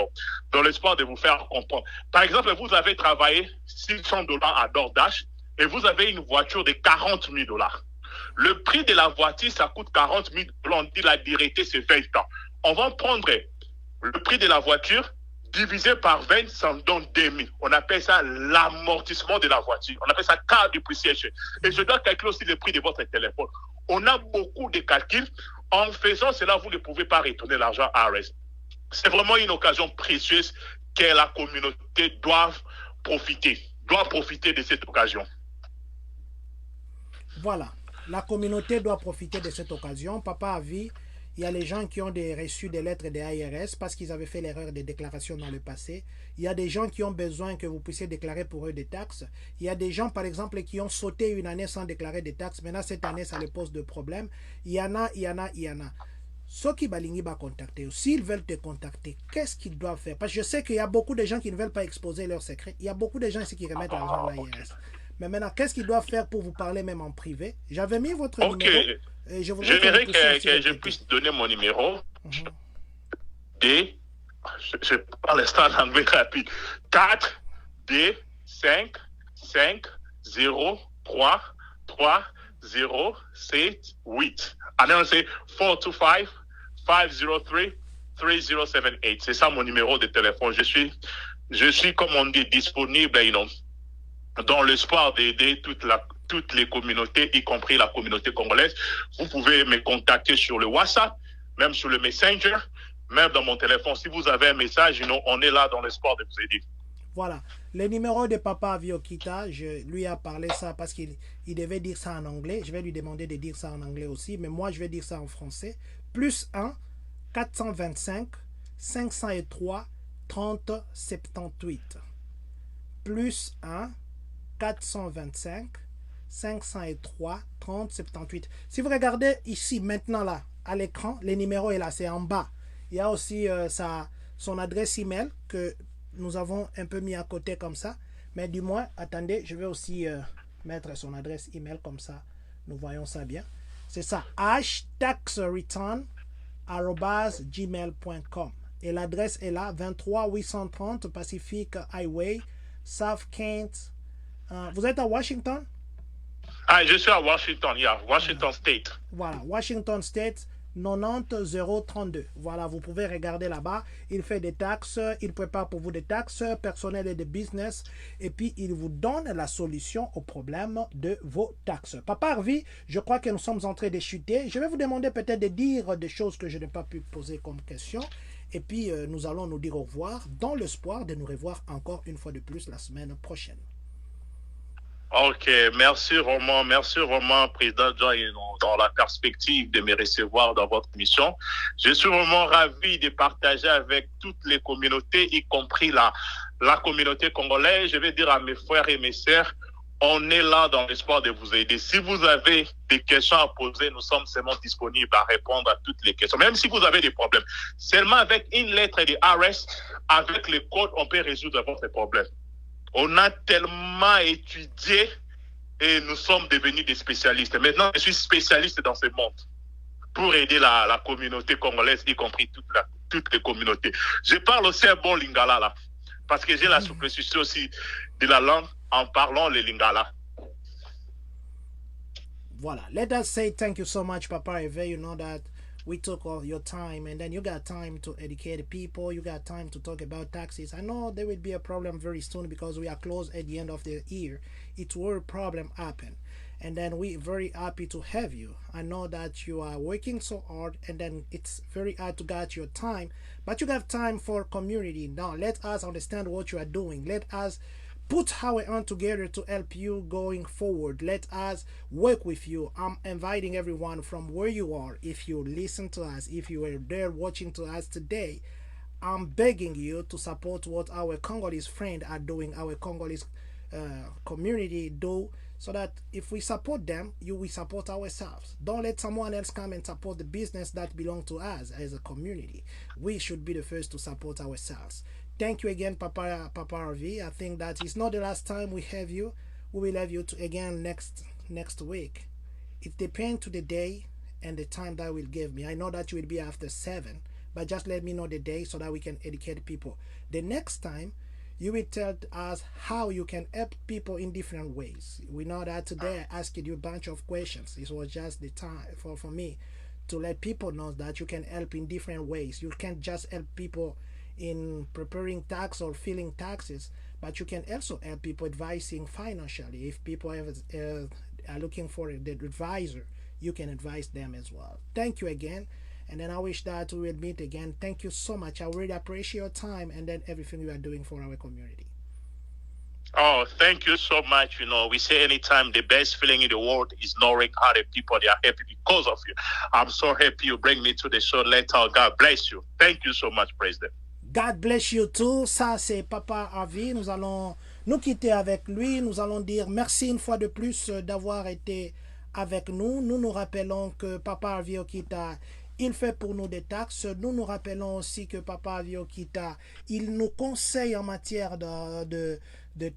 dans l'espoir de vous faire comprendre. Par exemple, vous avez travaillé $600 à DoorDash et vous avez une voiture de $40 000. Le prix de la voiture, ça coûte $40 000. On dit la directe, c'est 20 ans. On va prendre le prix de la voiture divisé par 20, ça me donne 2 000. On appelle ça l'amortissement de la voiture. On appelle ça car depreciation. Et je dois calculer aussi le prix de votre téléphone. On a beaucoup de calculs. En faisant cela, vous ne pouvez pas retourner l'argent à RS. C'est vraiment une occasion précieuse que la communauté doit profiter de cette occasion. Voilà. La communauté doit profiter de cette occasion. Papa a vu, il y a les gens qui ont reçu des lettres des IRS parce qu'ils avaient fait l'erreur de déclaration dans le passé. Il y a des gens qui ont besoin que vous puissiez déclarer pour eux des taxes. Il y a des gens, par exemple, qui ont sauté une année sans déclarer des taxes. Maintenant, cette année, ça les pose de problèmes. Il y en a. Ceux qui balingi va contacter, s'ils veulent te contacter, qu'est-ce qu'ils doivent faire? Parce que je sais qu'il y a beaucoup de gens qui ne veulent pas exposer leurs secrets. Il y a beaucoup de gens ici qui remettent l'argent à l'IRS. Mais maintenant, qu'est-ce qu'ils doivent faire pour vous parler même en privé? J'avais mis votre numéro. Et je voudrais que je puisse donner mon numéro. Je parle ça en anglais rapide. 4 D 5 5 0 3 3 0 7 8. Alors c'est 425 503 3078. C'est ça mon numéro de téléphone. Je suis comme on dit disponible, dans l'espoir d'aider toutes les communautés, y compris la communauté congolaise. Vous pouvez me contacter sur le WhatsApp, même sur le Messenger, même dans mon téléphone. Si vous avez un message, on est là dans l'espoir de vous aider. Voilà. Le numéro de Papa Aviokita, je lui ai parlé ça parce qu'il devait dire ça en anglais. Je vais lui demander de dire ça en anglais aussi, mais moi je vais dire ça en français. +1 425 503 30 78. +1 425 503 30 78. Si vous regardez ici maintenant là à l'écran, le numéro est là, c'est en bas. Il y a aussi son adresse email que nous avons un peu mis à côté comme ça, mais du moins attendez, je vais aussi mettre son adresse email comme ça nous voyons ça bien. C'est ça, htaxreturn@gmail.com et l'adresse est là, 23 830 Pacific Highway, South Kent. Vous êtes à Washington? Je suis à Washington, Washington State. Voilà, Washington State, 90032. Voilà, vous pouvez regarder là-bas. Il fait des taxes, il prépare pour vous des taxes personnelles et de business. Et puis, il vous donne la solution au problème de vos taxes. Papa Harvey, je crois que nous sommes en train de chuter. Je vais vous demander peut-être de dire des choses que je n'ai pas pu poser comme question. Et puis, nous allons nous dire au revoir dans l'espoir de nous revoir encore une fois de plus la semaine prochaine. Ok, merci Roman, président John, dans la perspective de me recevoir dans votre mission. Je suis vraiment ravi de partager avec toutes les communautés, y compris la communauté congolaise. Je vais dire à mes frères et mes sœurs, on est là dans l'espoir de vous aider. Si vous avez des questions à poser, nous sommes seulement disponibles à répondre à toutes les questions. Même si vous avez des problèmes, seulement avec une lettre de RS, avec le code, on peut résoudre votre problème. On a tellement étudié et nous sommes devenus des spécialistes. Maintenant, je suis spécialiste dans ce monde pour aider la communauté congolaise, y compris toutes les communautés. Je parle aussi un bon lingala là, parce que j'ai la souplesse aussi de la langue en parlant le lingala. Voilà. Let us say thank you so much, Papa Hervé. You know that we took all your time, and then you got time to educate people. You got time to talk about taxes. I know there will be a problem very soon because we are close at the end of the year. It will problem happen. And then we're very happy to have you. I know that you are working so hard, and then it's very hard to get your time, but you have time for community. Now let us understand what you are doing. Let us put our hand together to help you going forward. Let us work with you. I'm inviting everyone from where you are. If you listen to us, if you are there watching to us today, I'm begging you to support what our Congolese friends are doing, our Congolese community do, so that if we support them, we support ourselves. Don't let someone else come and support the business that belongs to us as a community. We should be the first to support ourselves. Thank you again, Papa Hervé. I think that it's not the last time we have you. We will have you again next week. It depends to the day and the time that will give me. I know that you will be after 7, but just let me know the day so that we can educate people. The next time, you will tell us how you can help people in different ways. We know that today I asked you a bunch of questions. This was just the time for me to let people know that you can help in different ways. You can't just help people in preparing tax or filing taxes, but you can also help people advising financially. If people are looking for the advisor, you can advise them as well. Thank you again, and then I wish that we will meet again. Thank you so much. I really appreciate your time and then everything you are doing for our community. Oh, thank you so much. We say anytime the best feeling in the world is knowing how the people, they are happy because of you. I'm so happy you bring me to the show later. God bless you. Thank you so much, President. God bless you too. Ça, c'est Papa Hervé. Nous allons nous quitter avec lui. Nous allons dire merci une fois de plus d'avoir été avec nous. Nous nous rappelons que Papa Hervé Okita, il fait pour nous des taxes. Nous nous rappelons aussi que Papa Hervé Okita, il nous conseille en matière de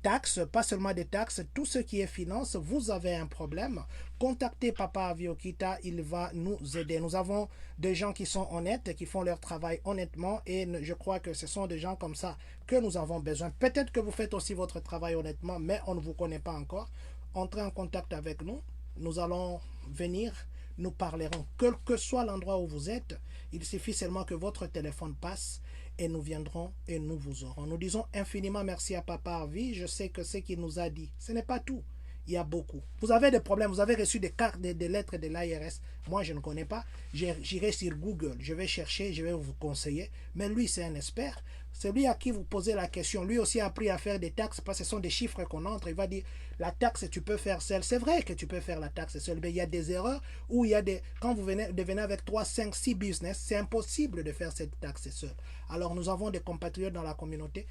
taxes, pas seulement des taxes, tout ce qui est finance. Vous avez un problème, contactez Papa Hervé Okita, il va nous aider. Nous avons des gens qui sont honnêtes, qui font leur travail honnêtement, et je crois que ce sont des gens comme ça que nous avons besoin. Peut-être que vous faites aussi votre travail honnêtement, mais on ne vous connaît pas encore. Entrez en contact avec nous, nous allons venir, nous parlerons. Quel que soit l'endroit où vous êtes, il suffit seulement que votre téléphone passe et nous viendrons et nous vous aurons. Nous disons infiniment merci à Papa Hervé. Je sais que ce qu'il nous a dit, ce n'est pas tout. Il y a beaucoup. Vous avez des problèmes, vous avez reçu des cartes, des lettres de l'ARS. Moi, je ne connais pas. J'irai sur Google, je vais chercher, je vais vous conseiller. Mais lui, c'est un expert. C'est lui à qui vous posez la question. Lui aussi a appris à faire des taxes parce que ce sont des chiffres qu'on entre. Il va dire, la taxe, tu peux faire seule. C'est vrai que tu peux faire la taxe seule, mais il y a des erreurs où il y a des... Quand vous venez avec 3, 5, 6 business, c'est impossible de faire cette taxe seule. Alors, nous avons des compatriotes dans la communauté.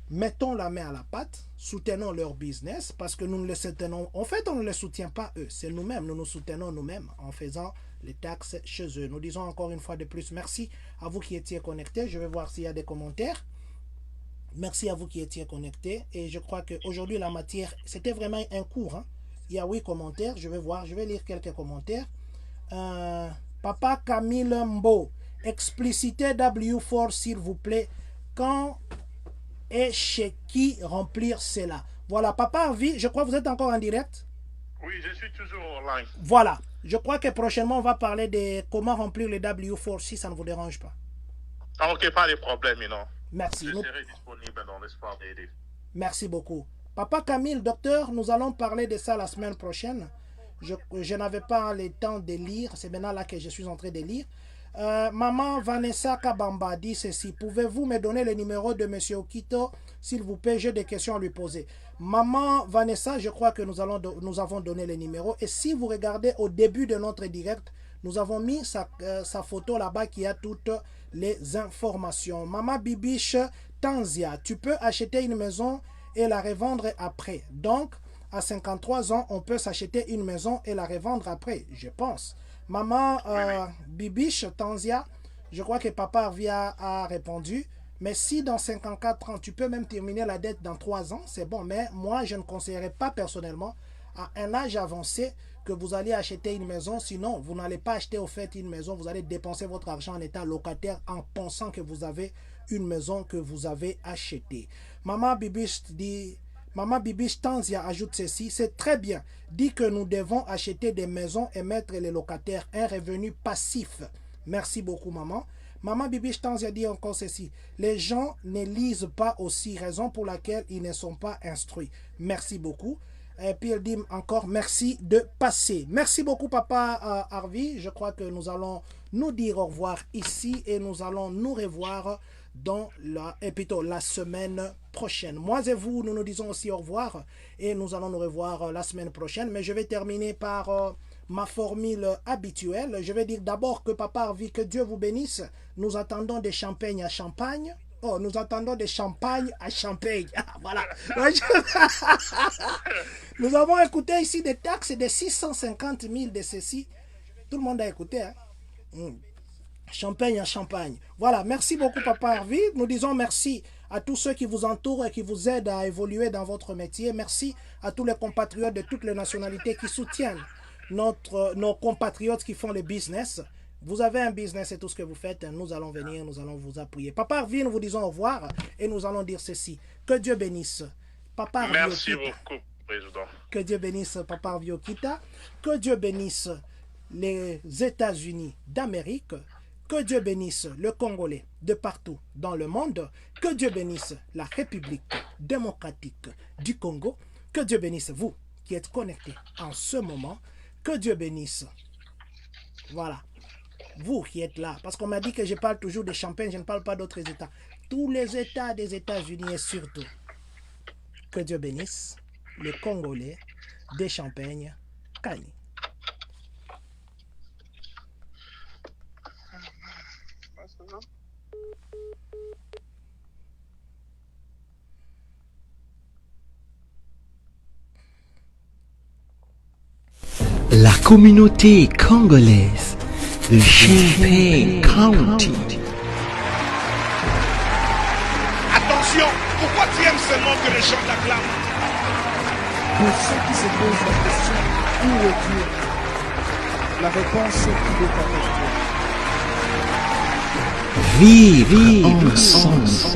Mettons la main à la pâte, soutenons leur business parce que nous ne les soutenons. En fait, on ne les soutient pas eux, c'est nous-mêmes. Nous nous soutenons nous-mêmes en faisant les taxes chez eux. Nous disons encore une fois de plus merci à vous qui étiez connectés. Je vais voir s'il y a des commentaires. Merci à vous qui étiez connectés. Et je crois qu'aujourd'hui, la matière, c'était vraiment un cours. Hein. Il y a 8 commentaires. Je vais voir, je vais lire quelques commentaires. Papa Camille Mbo, explicitez W4 s'il vous plaît. Quand et chez qui remplir cela. Voilà, Papa Hervé, je crois que vous êtes encore en direct. Oui, je suis toujours online. Voilà, je crois que prochainement, on va parler de comment remplir les W4 si ça ne vous dérange pas. Ah, ok, pas de problème, Merci. Je serai disponible dans l'espoir d'aider. Merci beaucoup. Papa Camille, docteur, nous allons parler de ça la semaine prochaine. Je n'avais pas le temps de lire, c'est maintenant là que je suis en train de lire. Maman Vanessa Kabamba dit ceci. Pouvez-vous me donner le numéro de M. Okito, s'il vous plaît? J'ai des questions à lui poser. Maman Vanessa, je crois que nous avons donné le numéro. Et si vous regardez au début de notre direct, nous avons mis sa photo là-bas qui a toutes les informations. Maman Bibiche Tanzia, tu peux acheter une maison et la revendre après. Donc, à 53 ans, on peut s'acheter une maison et la revendre après, je pense. Maman Bibiche Tanzia, je crois que Papa Harvey a répondu. Mais si dans 54 ans, tu peux même terminer la dette dans 3 ans, c'est bon. Mais moi, je ne conseillerais pas personnellement à un âge avancé que vous allez acheter une maison. Sinon, vous n'allez pas acheter au fait une maison. Vous allez dépenser votre argent en état locataire en pensant que vous avez une maison que vous avez achetée. Maman Bibiche dit... Maman Bibiche Tanzia ajoute ceci. C'est très bien. Dit que nous devons acheter des maisons et mettre les locataires un revenu passif. Merci beaucoup, maman. Maman Bibiche Tanzia dit encore ceci. Les gens ne lisent pas aussi, raison pour laquelle ils ne sont pas instruits. Merci beaucoup. Et puis elle dit encore merci de passer. Merci beaucoup, Papa Harvey. Je crois que nous allons nous dire au revoir ici et nous allons nous revoir dans la semaine prochaine. Moi et vous, nous nous disons aussi au revoir et nous allons nous revoir la semaine prochaine. Mais je vais terminer par ma formule habituelle. Je vais dire d'abord que Papa Harvey, que Dieu vous bénisse. Nous attendons des champagnes à Champagne. Oh, nous attendons des champagnes à Champagne. Ah, voilà. Nous avons écouté ici des taxes de 650 000 de ceci. Tout le monde a écouté. Hein? Champagne à Champagne. Voilà, merci beaucoup, Papa Harvey. Nous disons merci à tous ceux qui vous entourent et qui vous aident à évoluer dans votre métier. Merci à tous les compatriotes de toutes les nationalités qui soutiennent nos compatriotes qui font le business. Vous avez un business et tout ce que vous faites, nous allons venir, nous allons vous appuyer. Papa Harvey, nous vous disons au revoir et nous allons dire ceci. Que Dieu bénisse Papa Harvey. Merci beaucoup, Président. Que Dieu bénisse Papa Harvey Okita. Que Dieu bénisse les États-Unis d'Amérique. Que Dieu bénisse le Congolais de partout dans le monde. Que Dieu bénisse la République démocratique du Congo. Que Dieu bénisse vous qui êtes connectés en ce moment. Que Dieu bénisse. Voilà. Vous qui êtes là. Parce qu'on m'a dit que je parle toujours de Champagne, je ne parle pas d'autres États. Tous les États des États-Unis et surtout. Que Dieu bénisse les Congolais de Champagne. Kani. La communauté congolaise de Champagne County. Attention, pourquoi tu aimes seulement que les gens t'acclament? Pour ceux qui se posent la question, où est Dieu? La réponse est qu'il est avec toi. Vive ensemble.